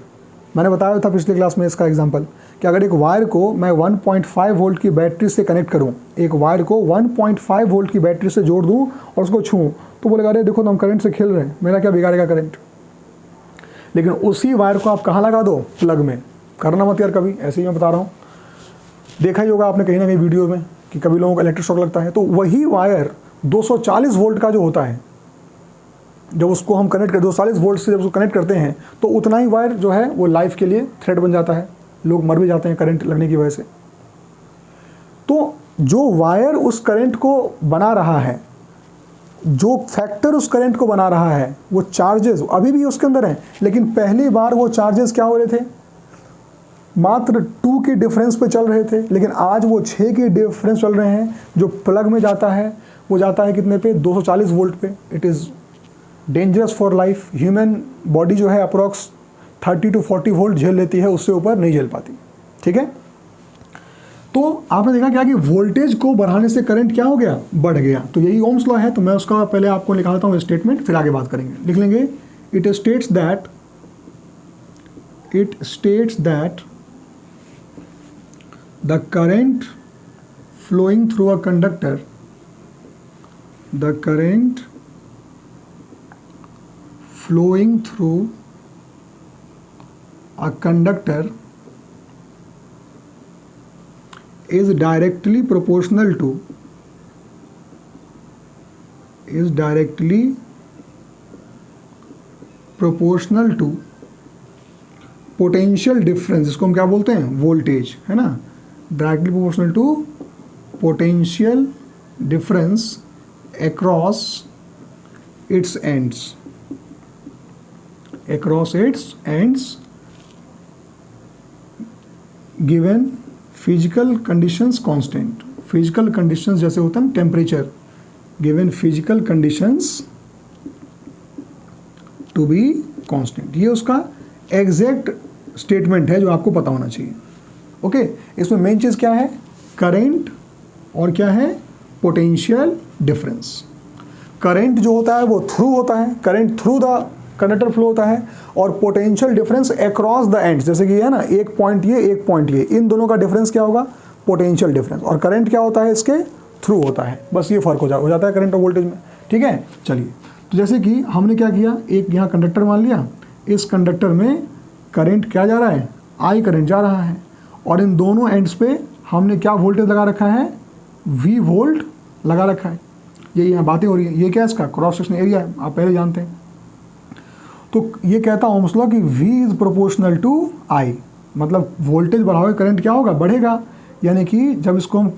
S1: मैंने बताया था पिछले क्लास में इसका एग्जांपल कि अगर एक वायर को मैं 1.5 वोल्ट की बैटरी से कनेक्ट करूं, एक वायर को 1.5 वोल्ट की बैटरी से जोड़ दूं और उसको छूं, तो बोलेगा अरे देखो तो हम करंट से खेल रहे हैं, मेरा क्या बिगाड़ेगा करंट। लेकिन उसी वायर को आप कहाँ लगा दो? प्लग में। करना मत यार कभी, ऐसे ही मैं बता रहा हूँ। देखा ही होगा आपने कहीं ना कहीं वीडियो में कि कभी लोगों को इलेक्ट्रिक शॉक लगता है। तो वही वायर 240 वोल्ट का जो होता है, जब उसको हम कनेक्ट कर 240 वोल्ट से जब उसको कनेक्ट करते हैं तो उतना ही वायर जो है वो लाइफ के लिए थ्रेट बन जाता है। लोग मर भी जाते हैं करंट लगने की वजह से। तो जो वायर उस करंट को बना रहा है, जो फैक्टर उस करंट को बना रहा है, वो चार्जेस अभी भी उसके अंदर हैं, लेकिन पहली बार वो चार्जेस क्या हो रहे थे? मात्र 2 के डिफरेंस पे चल रहे थे, लेकिन आज वो 6 के डिफरेंस चल रहे हैं। जो प्लग में जाता है वो जाता है कितने पे? 240 वोल्ट पे। It is dangerous for life. Human body जो है अप्रॉक्स 30 to 40 वोल्ट झेल लेती है, उससे ऊपर नहीं झेल पाती। ठीक है, तो आपने देखा क्या कि वोल्टेज को बढ़ाने से करंट क्या हो गया? बढ़ गया। तो यही ओम्स लॉ है। तो मैं उसका पहले आपको लिखा देता हूँ स्टेटमेंट, फिर आगे बात करेंगे। लिख लेंगे, it states that the current flowing through a conductor, the current flowing through a conductor is directly proportional to potential difference. इसको हम क्या बोलते हैं? वोल्टेज, है ना। Directly proportional to potential difference across its ends given physical conditions constant। Physical conditions जैसे होता है temperature, given physical conditions to be constant. ये उसका एग्जैक्ट स्टेटमेंट है जो आपको पता होना चाहिए। ओके, इसमें मेन चीज़ क्या है? करंट और क्या है? Potential difference. करंट जो होता है वो थ्रू होता है, current through the conductor flow होता है, और potential difference across the ends, जैसे कि है ना, एक पॉइंट ये एक पॉइंट ये, इन दोनों का डिफरेंस क्या होगा? Potential difference. और करंट क्या होता है? इसके थ्रू होता है। बस ये फर्क हो जाता है करंट और वोल्टेज में। ठीक है, चलिए। तो जैसे कि हमने क्या किया, एक यहाँ कंडक्टर मान लिया, इस कंडक्टर में करंट क्या जा रहा है? I करंट जा रहा है, और इन दोनों एंड्स पे हमने क्या वोल्टेज लगा रखा है? V वोल्ट लगा रखा है। ये यहाँ बातें हो रही है। ये क्या है? इसका क्रॉस सेक्शन एरिया है, आप पहले जानते हैं। तो ये कहता है ओम्स लॉ कि V is proportional to I, मतलब वोल्टेज बढ़ाओगे करंट क्या होगा? बढ़ेगा। यानी कि जब इसको हम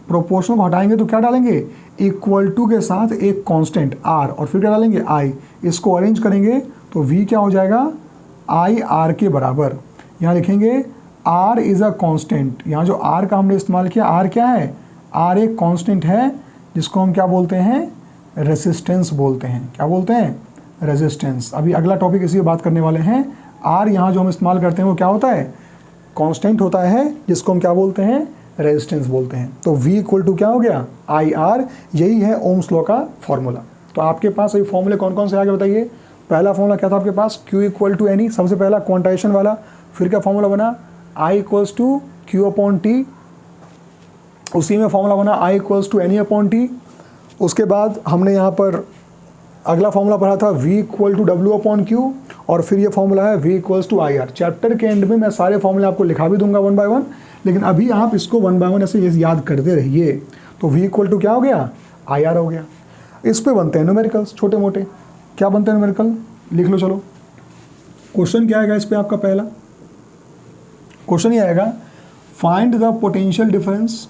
S1: प्रोपोर्शनल को हटाएंगे तो क्या डालेंगे? इक्वल टू के साथ एक कांस्टेंट R, और फिर क्या डालेंगे? I। इसको अरेंज करेंगे तो V क्या हो जाएगा? I R के बराबर। यहाँ लिखेंगे R इज़ अ कांस्टेंट। यहाँ जो R का हमने इस्तेमाल किया, R क्या है? R एक कांस्टेंट है जिसको हम क्या बोलते हैं? रेसिस्टेंस बोलते हैं। क्या बोलते हैं? रेजिस्टेंस। अभी अगला टॉपिक इसी पे बात करने वाले हैं। आर यहाँ जो हम इस्तेमाल करते हैं वो क्या होता है, कांस्टेंट होता है, जिसको हम क्या बोलते हैं, रेजिस्टेंस बोलते हैं। तो V इक्वल टू क्या हो गया, IR, यही है ओम्स लॉ का फॉर्मूला। तो आपके पास अभी फॉर्मूले कौन कौन से आगे बताइए। पहला फॉर्मूला क्या था आपके पास, Q इक्वल टू NE, सबसे पहला क्वांटाइजेशन वाला। फिर क्या फॉर्मूला बना, I equals to Q upon T, उसी में फॉर्मूला बना I equals to NE upon T। उसके बाद हमने यहाँ पर अगला फॉर्मूला पढ़ा था V equal to W upon Q, और फिर ये फॉर्मूला है V equals to IR। Chapter के एंड में मैं सारे फॉर्मूले आपको लिखा भी दूंगा 1 बाय 1, लेकिन अभी आप इसको 1 बाय 1 ऐसे याद करते रहिए। तो V इक्वल टू क्या हो गया, IR हो गया। इस पे बनते हैं न्यूमेरिकल्स छोटे मोटे। क्या बनते हैं न्यूमेरिकल, लिख लो चलो। क्वेश्चन क्या आएगा इस पे आपका, पहला क्वेश्चन ये आएगा, find the potential difference,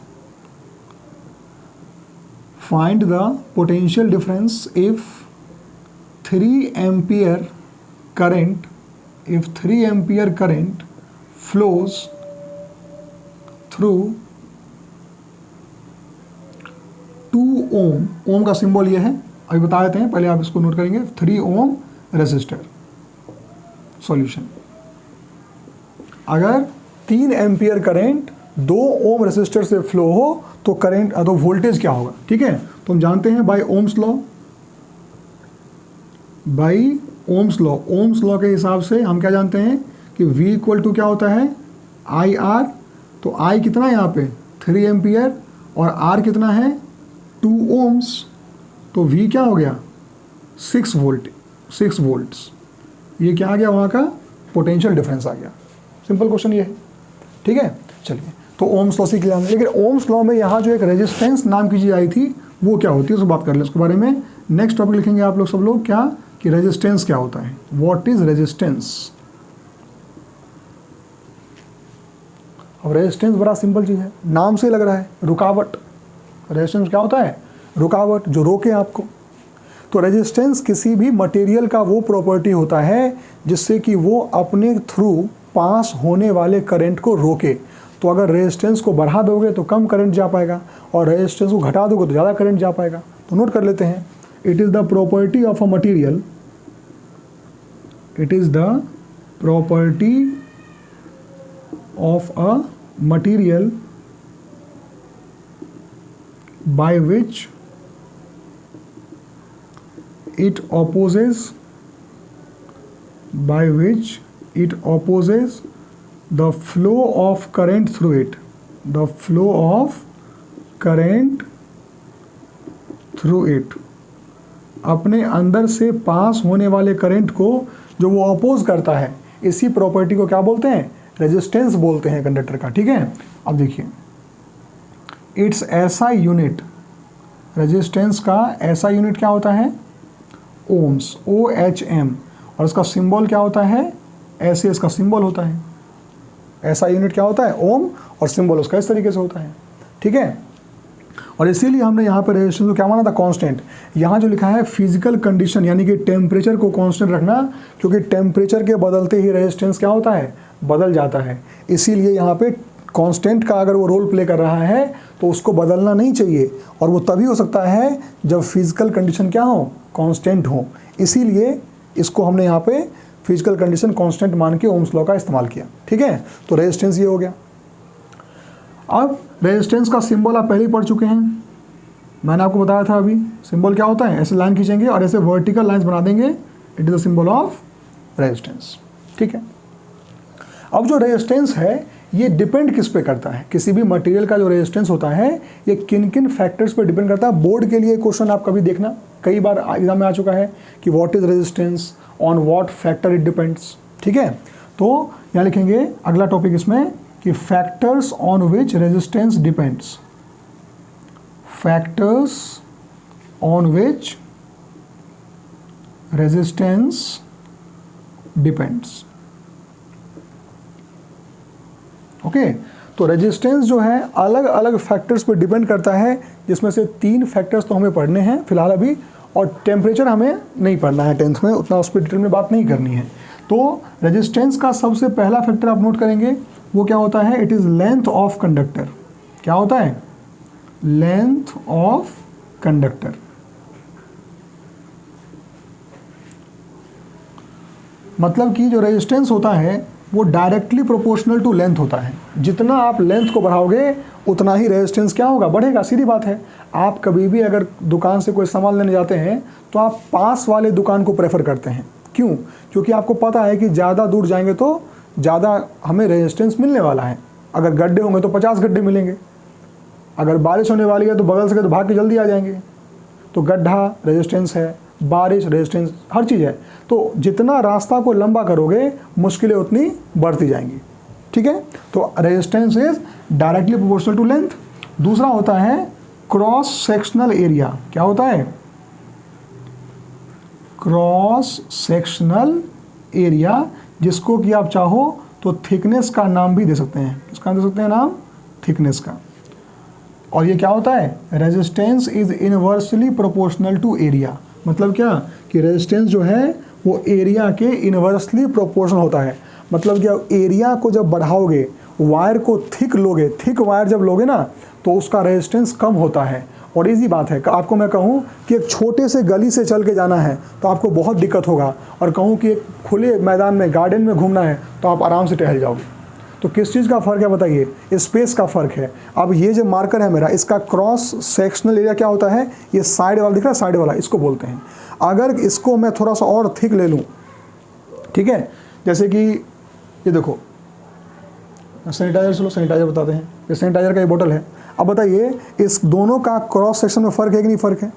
S1: find the potential difference if 3 ampere current, if 3 ampere current flows through 2 ohm, ओम का सिंबल ये है, अभी बता देते हैं, पहले आप इसको नोट करेंगे, 3 ओम रेसिस्टर। सॉल्यूशन, अगर 3 एम्पियर करंट 2 ओम रेसिस्टर से फ्लो हो तो करंट, तो वोल्टेज क्या होगा, ठीक है। तो हम जानते हैं by Ohm's law, by Ohm's law, Ohm's law के हिसाब से हम क्या जानते हैं कि V इक्वल टू क्या होता है, IR। तो I कितना है यहाँ पे 3 एम्पियर और R कितना है 2 ओम्स, तो V क्या हो गया 6 वोल्ट, 6 वोल्ट्स। ये क्या आ गया, वहाँ का पोटेंशियल डिफरेंस आ गया। सिंपल क्वेश्चन ये है, ठीक है। चलिए, तो ओम्स लॉ सीख लिया हमने, लेकिन ओम्स लॉ में यहाँ जो एक रेजिस्टेंस नाम की चीज़ आई थी वो क्या होती है उसको बात कर लें, उसके बारे में नेक्स्ट टॉपिक लिखेंगे आप लोग सब लोग, क्या कि रेजिस्टेंस क्या होता है, व्हाट इज रेजिस्टेंस। अब रेजिस्टेंस बड़ा सिंपल चीज़ है, नाम से लग रहा है रुकावट। रेजिस्टेंस क्या होता है, रुकावट, जो रोके आपको। तो रेजिस्टेंस किसी भी मटेरियल का वो प्रॉपर्टी होता है जिससे कि वो अपने थ्रू पास होने वाले करंट को रोके। तो अगर रेजिस्टेंस को बढ़ा दोगे तो कम करंट जा पाएगा, और रेजिस्टेंस को घटा दोगे तो ज़्यादा करंट जा पाएगा। तो नोट कर लेते हैं, it is the property of a material, it is the property of a material by which it opposes the flow of current through it, the flow of current through it, अपने अंदर से पास होने वाले करंट को जो वो अपोज करता है, इसी प्रॉपर्टी को क्या बोलते हैं, रेजिस्टेंस बोलते हैं कंडक्टर का, ठीक है। अब देखिए, इट्स एसआई यूनिट, रेजिस्टेंस का एसआई यूनिट क्या होता है, ओम्स, OHM, और इसका सिंबल क्या होता है, ऐसे इसका सिंबल होता है। एसआई यूनिट क्या होता है, ओम, और सिंबल उसका इस तरीके से होता है, ठीक है। और इसीलिए हमने यहाँ पर रेजिस्टेंस को क्या माना था, कांस्टेंट। यहाँ जो लिखा है फिजिकल कंडीशन, यानी कि टेम्परेचर को कांस्टेंट रखना, क्योंकि टेम्परेचर के बदलते ही रेजिस्टेंस क्या होता है, बदल जाता है। इसीलिए यहाँ पे कांस्टेंट का अगर वो रोल प्ले कर रहा है तो उसको बदलना नहीं चाहिए, और वो तभी हो सकता है जब फिजिकल कंडीशन क्या हो, कांस्टेंट हो। इसीलिए इसको हमने यहाँ पे फिजिकल कंडीशन कांस्टेंट मान के ओम्स लॉ का इस्तेमाल किया, ठीक है। तो रेजिस्टेंस ये हो गया। अब रेजिस्टेंस का सिंबल आप पहले ही पढ़ चुके हैं, मैंने आपको बताया था अभी। सिंबल क्या होता है, ऐसे लाइन खींचेंगे और ऐसे वर्टिकल लाइंस बना देंगे, it is the symbol of resistance, ठीक है। अब जो रेजिस्टेंस है ये डिपेंड किस पे करता है, किसी भी मटेरियल का जो रेजिस्टेंस होता है ये किन किन फैक्टर्स पे डिपेंड करता है। बोर्ड के लिए क्वेश्चन आप कभी देखना, कई बार एग्जाम में आ चुका है कि what is resistance, on what factor it depends, ठीक है। तो यहाँ लिखेंगे अगला टॉपिक इसमें कि factors on which resistance depends, factors on which resistance depends, okay. तो रेजिस्टेंस जो है अलग अलग फैक्टर्स पर डिपेंड करता है, जिसमें से 3 फैक्टर्स तो हमें पढ़ने हैं फिलहाल अभी, और टेम्परेचर हमें नहीं पढ़ना है 10th में, उतना उस पर डिटेल में बात नहीं करनी है। तो रेजिस्टेंस का सबसे पहला फैक्टर आप नोट करेंगे, वो क्या होता है, it is length of conductor. क्या होता है, लेंथ ऑफ कंडक्टर। मतलब कि जो रेजिस्टेंस होता है वो डायरेक्टली प्रोपोर्शनल टू लेंथ होता है। जितना आप लेंथ को बढ़ाओगे उतना ही रेजिस्टेंस क्या होगा, बढ़ेगा, सीधी बात है। आप कभी भी अगर दुकान से कोई सामान लेने जाते हैं तो आप पास वाले दुकान को प्रेफर करते हैं। क्यों? क्योंकि आपको पता है कि ज़्यादा दूर जाएंगे तो ज़्यादा हमें रेजिस्टेंस मिलने वाला है। अगर गड्ढे होंगे तो 50 गड्ढे मिलेंगे, अगर बारिश होने वाली है तो बगल से तो भाग के जल्दी आ जाएंगे। तो गड्ढा रेजिस्टेंस है, बारिश रेजिस्टेंस, हर चीज़ है। तो जितना रास्ता को लंबा करोगे मुश्किलें उतनी बढ़ती जाएंगी, ठीक है। तो resistance is directly proportional to length. दूसरा होता है क्रॉस सेक्शनल एरिया। क्या होता है? क्रॉस सेक्शनल एरिया, जिसको कि आप चाहो तो थिकनेस का नाम भी दे सकते हैं। किसका नाम दे सकते हैं? नाम थिकनेस का। और ये क्या होता है? Resistance is inversely proportional to area. मतलब क्या कि रेजिस्टेंस जो है वो एरिया के इनवर्सली प्रोपोर्शनल होता है। मतलब कि अब एरिया को जब बढ़ाओगे, वायर को थिक लोगे, थिक वायर जब लोगे ना तो उसका रेजिस्टेंस कम होता है। और इजी बात है, आपको मैं कहूँ कि एक छोटे से गली से चल के जाना है तो आपको बहुत दिक्कत होगा, और कहूँ कि एक खुले मैदान में गार्डन में घूमना है तो आप आराम से टहल जाओगे। तो किस चीज़ का फ़र्क है बताइए? स्पेस का फ़र्क है। अब ये जो मार्कर है मेरा, इसका क्रॉस सेक्शनल एरिया क्या होता है? ये साइड वाला दिख रहा है, साइड वाला, इसको बोलते हैं। अगर इसको मैं थोड़ा सा और थिक ले लूँ, ठीक है, जैसे कि ये देखो सैनिटाइजर, चलो सैनिटाइजर बताते हैं। ये सैनिटाइजर का ये बोतल है। अब बताइए इस दोनों का क्रॉस सेक्शन में फ़र्क है कि नहीं? फ़र्क है।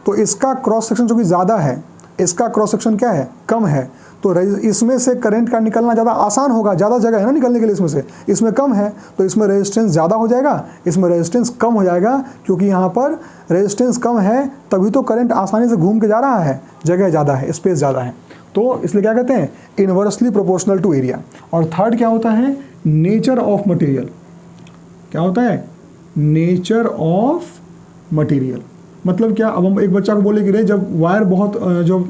S1: तो इसका क्रॉस सेक्शन जो कि ज़्यादा है, इसका क्रॉस सेक्शन क्या है? कम है। तो इसमें से करंट का निकलना ज़्यादा आसान होगा, ज़्यादा जगह है ना निकलने के लिए इसमें से। इसमें कम है तो इसमें रेजिस्टेंस ज़्यादा हो जाएगा, इसमें रेजिस्टेंस कम हो जाएगा। क्योंकि यहाँ पर रेजिस्टेंस कम है तभी तो करंट आसानी से घूम के जा रहा है, जगह ज़्यादा है, स्पेस ज़्यादा है। तो इसलिए क्या कहते हैं? Inversely proportional to area. और थर्ड क्या होता है? Nature of material. क्या होता है? Nature of material. मतलब क्या? अब हम एक बच्चा को बोले कि रे जब वायर बहुत जो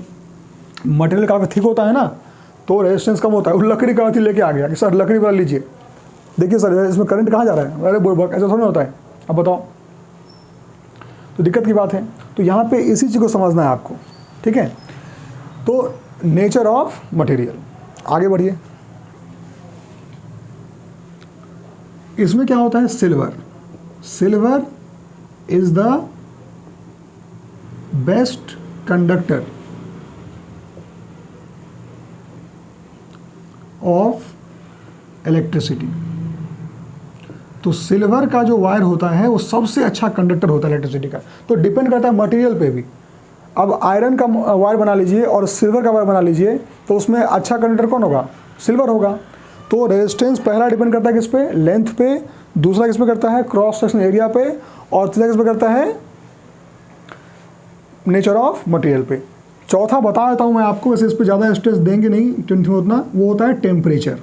S1: मटेरियल काफ़ी थिक होता है ना तो रेजिस्टेंस कम होता है। वो लकड़ी का लेके आ गया कि सर लकड़ी वाला लीजिए, देखिए सर इसमें करंट कहाँ जा रहा है, अरे बुड़बक, ऐसा थोड़ा होता है। अब बताओ, तो दिक्कत की बात है। तो यहाँ पे इसी चीज़ को समझना है आपको, ठीक है। तो नेचर ऑफ मटेरियल, आगे बढ़िए। इसमें क्या होता है? Silver. Silver is the best conductor of electricity. तो सिल्वर का जो वायर होता है वो सबसे अच्छा कंडक्टर होता है इलेक्ट्रिसिटी का। तो डिपेंड करता है मटेरियल पे भी। अब आयरन का वायर बना लीजिए और सिल्वर का वायर बना लीजिए तो उसमें अच्छा कंडक्टर कौन होगा? सिल्वर होगा। तो रेजिस्टेंस पहला डिपेंड करता है किस पे? लेंथ पे। दूसरा किस पे करता है? क्रॉस सेक्शन एरिया पे। और तीसरा किस पे करता है? नेचर ऑफ मटेरियल पे। चौथा बता देता हूँ मैं आपको, वैसे इस पर ज़्यादा स्ट्रेस देंगे नहीं टेंथ में उतना, वो होता है temperature.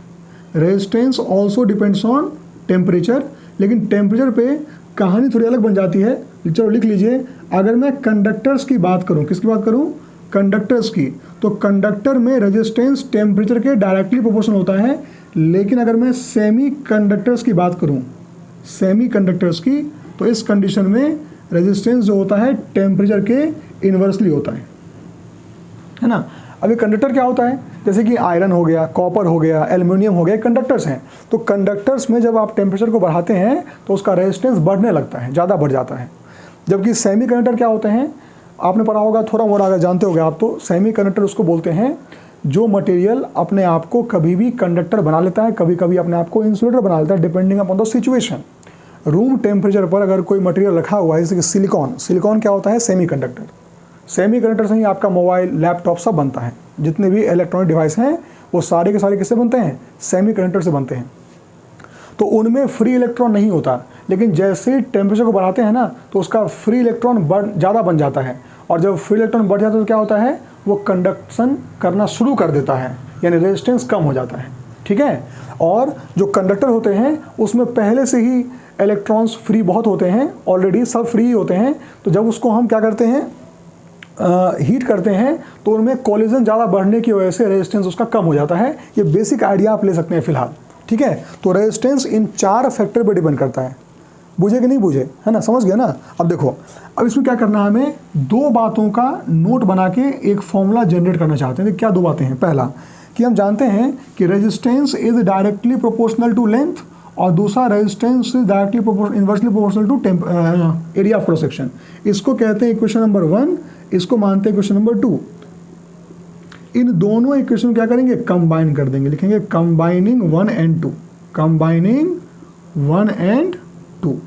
S1: Resistance also depends on temperature. लेकिन टेम्परेचर पे कहानी थोड़ी अलग बन जाती है। चलो लिख लीजिए, अगर मैं कंडक्टर्स की बात करूँ, किसकी बात करूँ? कंडक्टर्स की। तो कंडक्टर में रेजिस्टेंस टेम्परेचर के डायरेक्टली प्रोपोर्शनल होता है। लेकिन अगर मैं सेमी कंडक्टर्स की बात करूँ, सेमी कंडक्टर्स की, तो इस कंडीशन में रेजिस्टेंस जो होता है टेम्परेचर के इन्वर्सली होता है ना। अभी कंडक्टर क्या होता है? जैसे कि आयरन हो गया, कॉपर हो गया, एल्युमिनियम हो गया, कंडक्टर्स हैं। तो कंडक्टर्स में जब आप टेम्परेचर को बढ़ाते हैं तो उसका रेजिस्टेंस बढ़ने लगता है, ज़्यादा बढ़ जाता है। जबकि सेमी कंडक्टर क्या होते हैं? आपने पढ़ा होगा थोड़ा मोड़ा, अगर जानते होगे आप, तो सेमी कंडक्टर उसको बोलते हैं जो मटेरियल अपने आप को कभी भी कंडक्टर बना लेता है, कभी कभी अपने आप को इंसुलेटर बना लेता है, depending upon the situation. Room temperature पर अगर कोई मटेरियल रखा हुआ है, जैसे कि सिलिकॉन, सिलिकॉन क्या होता है? Semi conductor. सेमी कंडक्टर से ही आपका मोबाइल, लैपटॉप सब बनता है। जितने भी इलेक्ट्रॉनिक डिवाइस हैं वो सारे के सारे किससे बनते हैं? सेमी कंडक्टर से बनते हैं। तो उनमें फ्री इलेक्ट्रॉन नहीं होता, लेकिन जैसे ही टेम्परेचर को बढ़ाते हैं ना तो उसका फ्री इलेक्ट्रॉन ज़्यादा बन जाता है। और जब फ्री इलेक्ट्रॉन बढ़ जाता है तो क्या होता है? वो कंडक्शन करना शुरू कर देता है, यानी रेजिस्टेंस कम हो जाता है, ठीक है। और जो कंडक्टर होते हैं उसमें पहले से ही इलेक्ट्रॉन्स फ्री बहुत होते हैं, ऑलरेडी सब फ्री ही होते हैं। तो जब उसको हम क्या करते हैं? हीट करते हैं तो उनमें कॉलिजन ज़्यादा बढ़ने की वजह से रेजिस्टेंस उसका कम हो जाता है। ये बेसिक आइडिया आप ले सकते हैं फिलहाल, ठीक है। तो रेजिस्टेंस इन 4 फैक्टर पर डिपेंड करता है। बुझे कि नहीं बुझे, है ना? समझ गया ना? अब देखो, अब इसमें क्या करना है, हमें 2 बातों का नोट बना के एक फॉर्मूला जनरेट करना चाहते हैं। क्या 2 बातें हैं? पहला कि हम जानते हैं कि resistance is directly proportional to length, और दूसरा resistance is directly inversely proportional to area of cross section. इसको कहते हैं इक्वेशन नंबर 1, इसको मानते हैं इक्वेशन नंबर 2। इन दोनों इक्वेशन क्या करेंगे, कंबाइन कर देंगे, लिखेंगे combining 1 and 2, combining 1 and 2।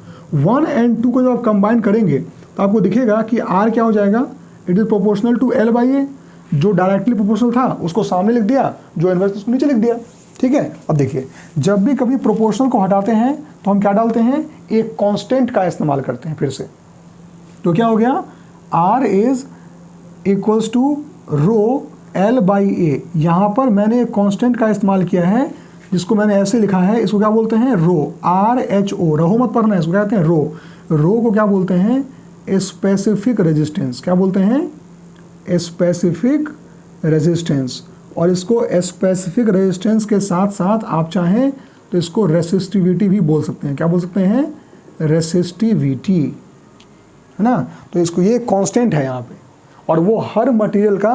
S1: 1 and 2 को जब आप कंबाइन करेंगे तो आपको दिखेगा कि R क्या हो जाएगा, it is proportional to L/A। जो डायरेक्टली प्रोपोर्शनल था उसको सामने लिख दिया, जो इन्वर्स उसको नीचे लिख दिया, ठीक है। अब देखिए, जब भी कभी प्रोपोर्शनल को हटाते हैं तो हम क्या डालते हैं, एक कांस्टेंट का इस्तेमाल करते हैं फिर से। तो क्या हो गया, R is equals to rho L/A। यहाँ पर मैंने एक कांस्टेंट का इस्तेमाल किया है जिसको मैंने ऐसे लिखा है, इसको क्या बोलते हैं, रो, RHO, रहो मत पढ़ना, इसको कहते हैं रो। रो को क्या बोलते हैं, स्पेसिफिक रेजिस्टेंस। क्या बोलते हैं, स्पेसिफिक रेजिस्टेंस। और इसको स्पेसिफिक रेजिस्टेंस के साथ साथ आप चाहें तो इसको रेसिस्टिविटी भी बोल सकते हैं। क्या बोल सकते हैं, रेसिस्टिविटी, है ना। तो इसको, ये कांस्टेंट है यहाँ पे, और वो हर मटेरियल का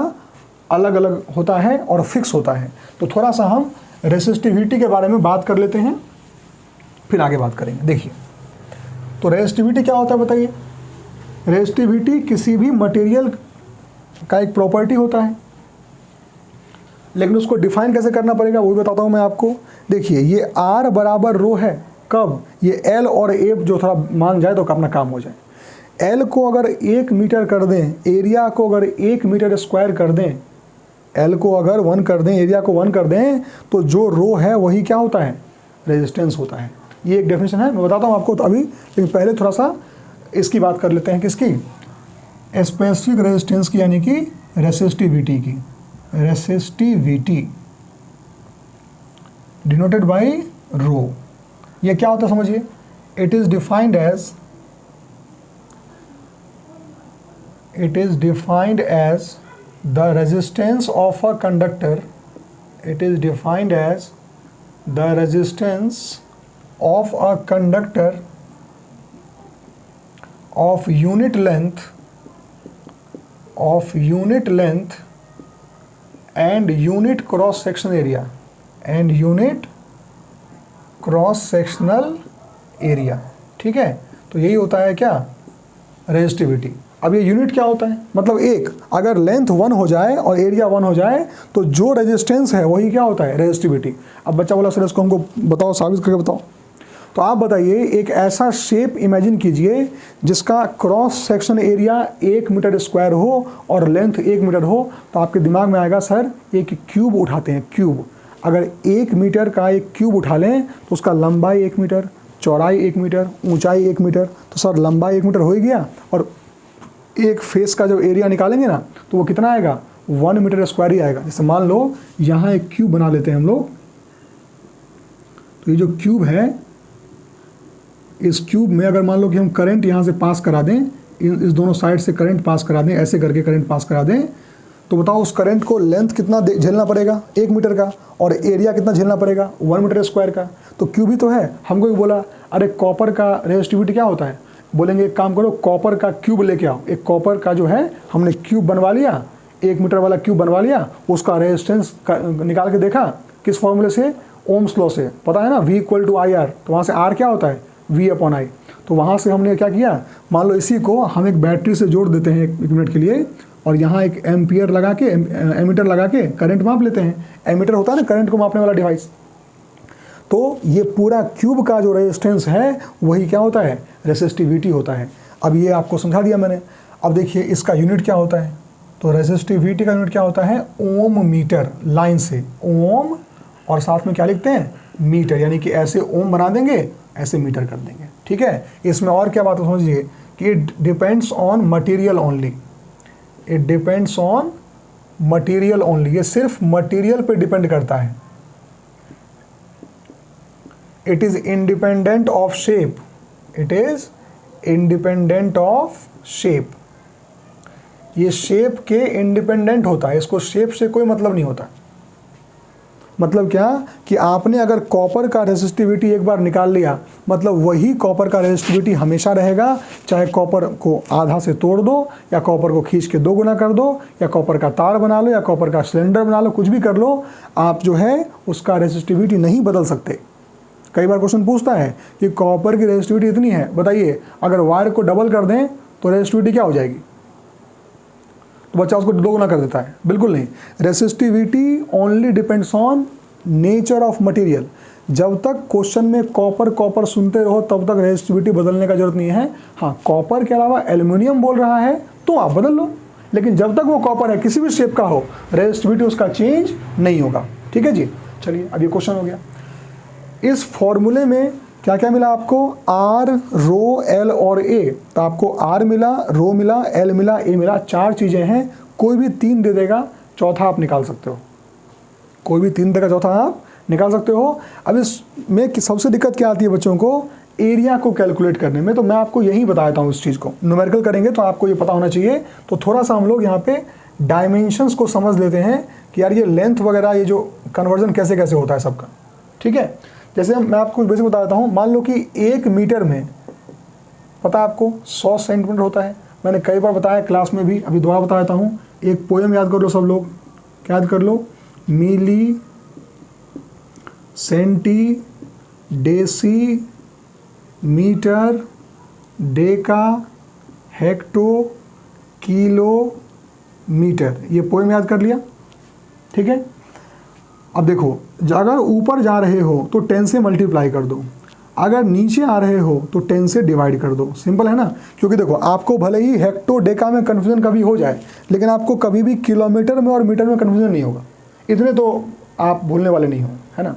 S1: अलग अलग होता है और फिक्स होता है। तो थोड़ा सा हम रेसिस्टिविटी के बारे में बात कर लेते हैं, फिर आगे बात करेंगे। देखिए, तो रेसिस्टिविटी क्या होता है बताइए। रेसिस्टिविटी किसी भी मटेरियल का एक प्रॉपर्टी होता है, लेकिन उसको डिफाइन कैसे करना पड़ेगा वो भी बताता हूँ मैं आपको। देखिए, ये R बराबर रो है, कब, ये L और A जो थोड़ा मान जाए तो अपना काम हो जाए। L को अगर 1 मीटर कर दें, एरिया को अगर 1 मीटर स्क्वायर कर दें, L को अगर 1 कर दें, एरिया को 1 कर दें, तो जो रो है वही क्या होता है, रेजिस्टेंस होता है। ये एक डेफिनेशन है, मैं बताता हूँ आपको तो अभी, लेकिन पहले थोड़ा सा इसकी बात कर लेते हैं, किसकी, स्पेसिफिक रेजिस्टेंस की, यानी कि रेसिस्टिविटी की। Resistivity denoted by rho. ये क्या होता है समझिए, it is defined as, it is defined as the resistance of a conductor, it is defined as the resistance of a conductor of unit length and unit cross section area and unit cross sectional area, ठीक है। तो यही होता है क्या, रेजिस्टिविटी। अब ये यूनिट क्या होता है, मतलब एक, अगर लेंथ 1 हो जाए और एरिया 1 हो जाए तो जो रेजिस्टेंस है वही क्या होता है, रेजिस्टिविटी। अब बच्चा बोला सर इसको हमको बताओ, साबित करके बताओ। तो आप बताइए, एक ऐसा शेप इमेजिन कीजिए जिसका cross section area 1 metre square हो और लेंथ 1 मीटर हो, तो आपके दिमाग में आएगा सर एक क्यूब उठाते हैं, क्यूब। अगर 1 मीटर का एक क्यूब उठा लें तो उसका लंबाई 1 मीटर, चौड़ाई 1 मीटर, ऊंचाई 1 मीटर, तो सर लंबाई 1 मीटर हो ही गया, और एक फेस का जब एरिया निकालेंगे ना तो वो कितना आएगा, 1 मीटर स्क्वायर ही आएगा। जैसे मान लो यहाँ एक क्यूब बना लेते हैं हम लोग, तो ये जो क्यूब है, इस क्यूब में अगर मान लो कि हम करंट यहाँ से पास करा दें, इस दोनों साइड से करंट पास करा दें, ऐसे करके करंट पास करा दें, तो बताओ उस करंट को लेंथ कितना झेलना पड़ेगा, 1 मीटर का, और एरिया कितना झेलना पड़ेगा, 1 मीटर स्क्वायर का। तो क्यूब ही तो है। हमको भी बोला अरे कॉपर का रेजिस्टिविटी क्या होता है, बोलेंगे एक काम करो, कॉपर का क्यूब लेके आओ। एक कॉपर का जो है हमने क्यूब बनवा लिया, 1 मीटर वाला क्यूब बनवा लिया, उसका रेजिस्टेंस निकाल के देखा, किस फॉर्मूले से, ओम्स लॉ से, पता है ना, V = IR। तो वहाँ से R क्या होता है, V/I। तो वहाँ से हमने क्या किया, मान लो इसी को हम एक बैटरी से जोड़ देते हैं 1 मिनट के लिए, और यहाँ एक एम्पियर लगा के, एमीटर लगा के करंट माप लेते हैं। एमीटर होता है ना करंट को मापने वाला डिवाइस। तो ये पूरा क्यूब का जो रेजिस्टेंस है वही क्या होता है, रेसिस्टिविटी होता है। अब ये आपको समझा दिया मैंने। अब देखिए इसका यूनिट क्या होता है, तो रेसिस्टिविटी का यूनिट क्या होता है, ओम मीटर, लाइन से ओम, और साथ में क्या लिखते हैं, मीटर, यानी कि ऐसे ओम बना देंगे, ऐसे मीटर कर देंगे, ठीक है। इसमें और क्या बात है समझिए कि it depends on material only, it depends on material only, ये सिर्फ मटेरियल पे डिपेंड करता है। It is independent of shape, it is independent of shape, ये शेप के इंडिपेंडेंट होता है, इसको शेप से कोई मतलब नहीं होता। मतलब क्या कि आपने अगर कॉपर का रेजिस्टिविटी एक बार निकाल लिया, मतलब वही कॉपर का रेजिस्टिविटी हमेशा रहेगा, चाहे कॉपर को आधा से तोड़ दो या कॉपर को खींच के 2 गुना कर दो या कॉपर का तार बना लो या कॉपर का सिलेंडर बना लो, कुछ भी कर लो, आप जो है उसका रेजिस्टिविटी नहीं बदल सकते। कई बार क्वेश्चन पूछता है कि कॉपर की रेजिस्टिविटी इतनी है, बताइए अगर वायर को डबल कर दें तो रेजिस्टिविटी क्या हो जाएगी? तो बच्चा उसको 2 गुना कर देता है, बिल्कुल नहीं। Resistivity only depends on nature of material. जब तक क्वेश्चन में कॉपर कॉपर सुनते रहो तब तक रेसिस्टिविटी बदलने का जरूरत नहीं है। हाँ, कॉपर के अलावा एल्युमिनियम बोल रहा है तो आप बदल लो, लेकिन जब तक वो कॉपर है किसी भी शेप का हो, रेसिस्टिविटी उसका चेंज नहीं होगा। ठीक है जी, चलिए अब ये क्वेश्चन हो गया। इस फॉर्मूले में क्या क्या मिला आपको? आर, रो, एल और ए। तो आपको आर मिला, रो मिला, एल मिला, ए मिला, 4 चीज़ें हैं। कोई भी 3 दे देगा, चौथा आप निकाल सकते हो। कोई भी 3 देगा, चौथा आप निकाल सकते हो। अब इसमें सबसे दिक्कत क्या आती है बच्चों को? एरिया को कैलकुलेट करने में। तो मैं आपको यही बताता हूँ, इस चीज़ को न्यूमेरिकल करेंगे तो आपको ये पता होना चाहिए। तो थोड़ा सा हम लोग यहाँ पे डायमेंशंस को समझ लेते हैं कि यार ये लेंथ वगैरह, ये जो कन्वर्जन कैसे कैसे होता है सबका। ठीक है, जैसे मैं आपको बेसिक बता देता हूँ। मान लो कि 1 मीटर में, पता है आपको, 100 सेंटीमीटर होता है। मैंने कई बार बताया क्लास में भी, अभी दोबारा बता देता हूँ। एक पोएम याद कर लो सब लोग, याद कर लो। Milli, centi, deci, metre, deca, hecto, kilo, metre. ये पोएम याद कर लिया, ठीक है। अब देखो, अगर ऊपर जा रहे हो तो 10 से मल्टीप्लाई कर दो, अगर नीचे आ रहे हो तो 10 से डिवाइड कर दो। सिंपल है ना। क्योंकि देखो, आपको भले ही हेक्टो डेका में कन्फ्यूजन कभी हो जाए, लेकिन आपको कभी भी किलोमीटर में और मीटर में कन्फ्यूजन नहीं होगा। इतने तो आप भूलने वाले नहीं हो, है ना।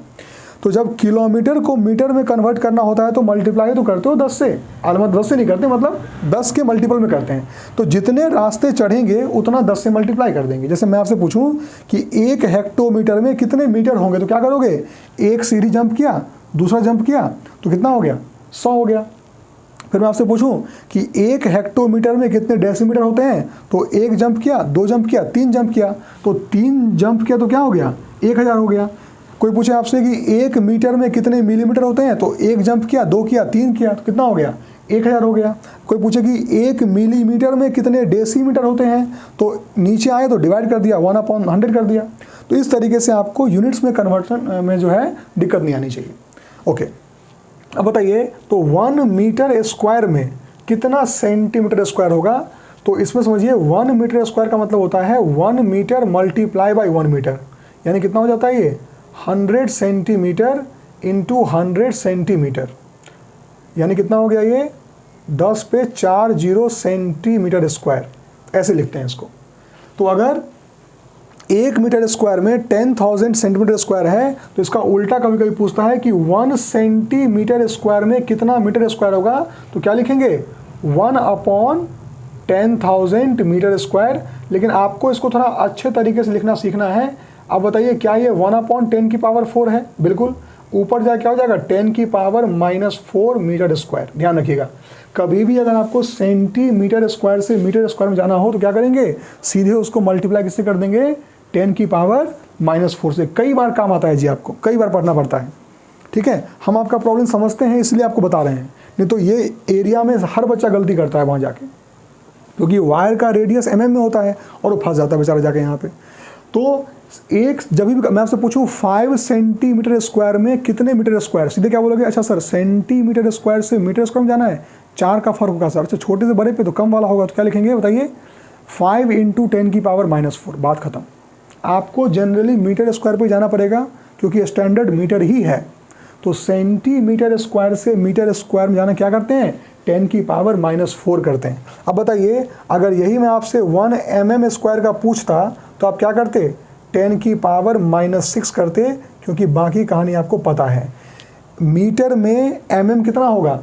S1: तो जब किलोमीटर को मीटर में कन्वर्ट करना होता है तो मल्टीप्लाई तो करते हो 10 से, मतलब 10 से नहीं करते, मतलब 10 के मल्टीपल में करते हैं। तो जितने रास्ते चढ़ेंगे उतना 10 से मल्टीप्लाई कर देंगे। जैसे मैं आपसे पूछूं कि 1 हेक्टोमीटर में कितने मीटर होंगे, तो क्या करोगे? एक सीढ़ी जंप किया, दूसरा जंप किया, तो कितना हो गया? 100 हो गया। फिर मैं आपसे पूछूं कि 1 हेक्टोमीटर में कितने डेसीमीटर होते हैं, तो 1 जंप किया, 2 जंप किया, 3 जंप किया, तो 3 जंप किया तो क्या हो गया? 1000 हो गया। कोई पूछे आपसे कि 1 मीटर में कितने मिलीमीटर होते हैं, तो 1 जंप किया, 2 किया, 3 किया, तो कितना हो गया? 1000 हो गया। कोई पूछे कि 1 मिलीमीटर में कितने डेसीमीटर होते हैं, तो नीचे आए तो डिवाइड कर दिया, 1/100 कर दिया। तो इस तरीके से आपको यूनिट्स में कन्वर्शन में जो है दिक्कत नहीं आनी चाहिए। ओके, अब बताइए, तो 1 मीटर स्क्वायर में कितना सेंटीमीटर स्क्वायर होगा? तो इसमें समझिए 1 मीटर स्क्वायर का मतलब होता है 1 मीटर मल्टीप्लाई बाई 1 मीटर, यानी कितना हो जाता है ये? 100 सेंटीमीटर इंटू 100 सेंटीमीटर, यानी कितना हो गया ये? 10 पे 40 सेंटीमीटर स्क्वायर, ऐसे लिखते हैं इसको। तो अगर 1 मीटर स्क्वायर में 10,000 सेंटीमीटर स्क्वायर है, तो इसका उल्टा कभी कभी पूछता है कि 1 सेंटीमीटर स्क्वायर में कितना मीटर स्क्वायर होगा, तो क्या लिखेंगे? 1/10,000 मीटर स्क्वायर। लेकिन आपको इसको थोड़ा अच्छे तरीके से लिखना सीखना है। अब बताइए, क्या ये 1/10 की पावर 4 है? बिल्कुल। ऊपर जाए क्या हो जाएगा? 10 की पावर -4 मीटर स्क्वायर। ध्यान रखिएगा, कभी भी अगर आपको सेंटीमीटर स्क्वायर से मीटर स्क्वायर में जाना हो तो क्या करेंगे? सीधे उसको मल्टीप्लाई किससे कर देंगे? 10 की पावर -4 से। कई बार काम आता है जी, आपको कई बार पढ़ना पड़ता है। ठीक है, हम आपका प्रॉब्लम समझते हैं इसलिए आपको बता रहे हैं, नहीं तो ये एरिया में हर बच्चा गलती करता है वहाँ जाके, क्योंकि वायर का रेडियस mm में होता है और वो फंस जाता है बेचारा जाके यहाँ पे। तो एक जब भी मैं आपसे पूछूं 5 सेंटीमीटर स्क्वायर में कितने मीटर स्क्वायर, सीधे क्या बोलोगे? अच्छा सर, सेंटीमीटर स्क्वायर से मीटर स्क्वायर में जाना है, 4 का फर्क होगा सर। अच्छा, छोटे से बड़े पे तो कम वाला होगा, तो क्या लिखेंगे बताइए? 5 × 10 की पावर -4। बात खत्म। आपको जनरली मीटर स्क्वायर पे जाना पड़ेगा क्योंकि स्टैंडर्ड मीटर ही है। तो सेंटीमीटर स्क्वायर से मीटर स्क्वायर में जाना क्या करते हैं? 10 की पावर -4 करते हैं। अब बताइए, अगर यही मैं आपसे 1 mm स्क्वायर का पूछता तो आप क्या करते? 10 की पावर -6 करते, क्योंकि बाकी कहानी आपको पता है। मीटर में mm कितना होगा?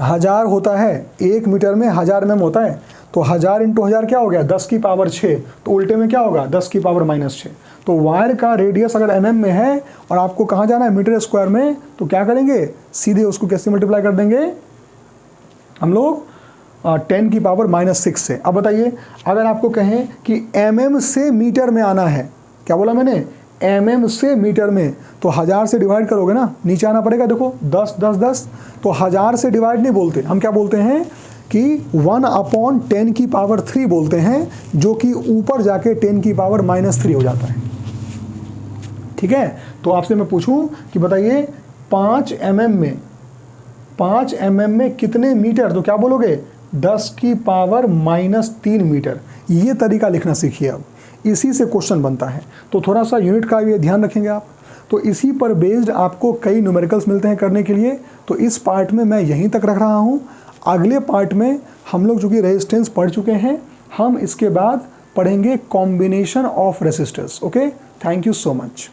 S1: 1000 होता है। 1 मीटर में 1000 mm होता है, तो 1000 × 1000 क्या हो गया? 10 की पावर 6। तो उल्टे में क्या होगा? 10 की पावर -6। तो वायर का रेडियस अगर mm में है और आपको कहाँ जाना है? मीटर स्क्वायर में, तो क्या करेंगे? सीधे उसको कैसे मल्टीप्लाई कर देंगे हम लोग? 10 की पावर -6 से। अब बताइए, अगर आपको कहें कि mm से मीटर में आना है, क्या बोला मैंने? mm से मीटर में, तो 1000 से डिवाइड करोगे ना, नीचे आना पड़ेगा। देखो 10 10 10, तो 1000 से डिवाइड नहीं बोलते, हम क्या बोलते हैं कि 1/10³ बोलते हैं, जो कि ऊपर जाके 10⁻³ हो जाता है। ठीक है, तो आपसे मैं पूछूं कि बताइए 5 mm में कितने मीटर, तो क्या बोलोगे 10⁻³ मीटर। ये तरीका लिखना सीखिए, अब इसी से क्वेश्चन बनता है। तो थोड़ा सा यूनिट का ये ध्यान रखेंगे आप, तो इसी पर बेस्ड आपको कई न्यूमेरिकल्स मिलते हैं करने के लिए। तो इस पार्ट में मैं यहीं तक रख रहा हूँ। अगले पार्ट में हम लोग चूँकि रेजिस्टेंस पढ़ चुके हैं, हम इसके बाद पढ़ेंगे combination of resistors. Okay, thank you so much.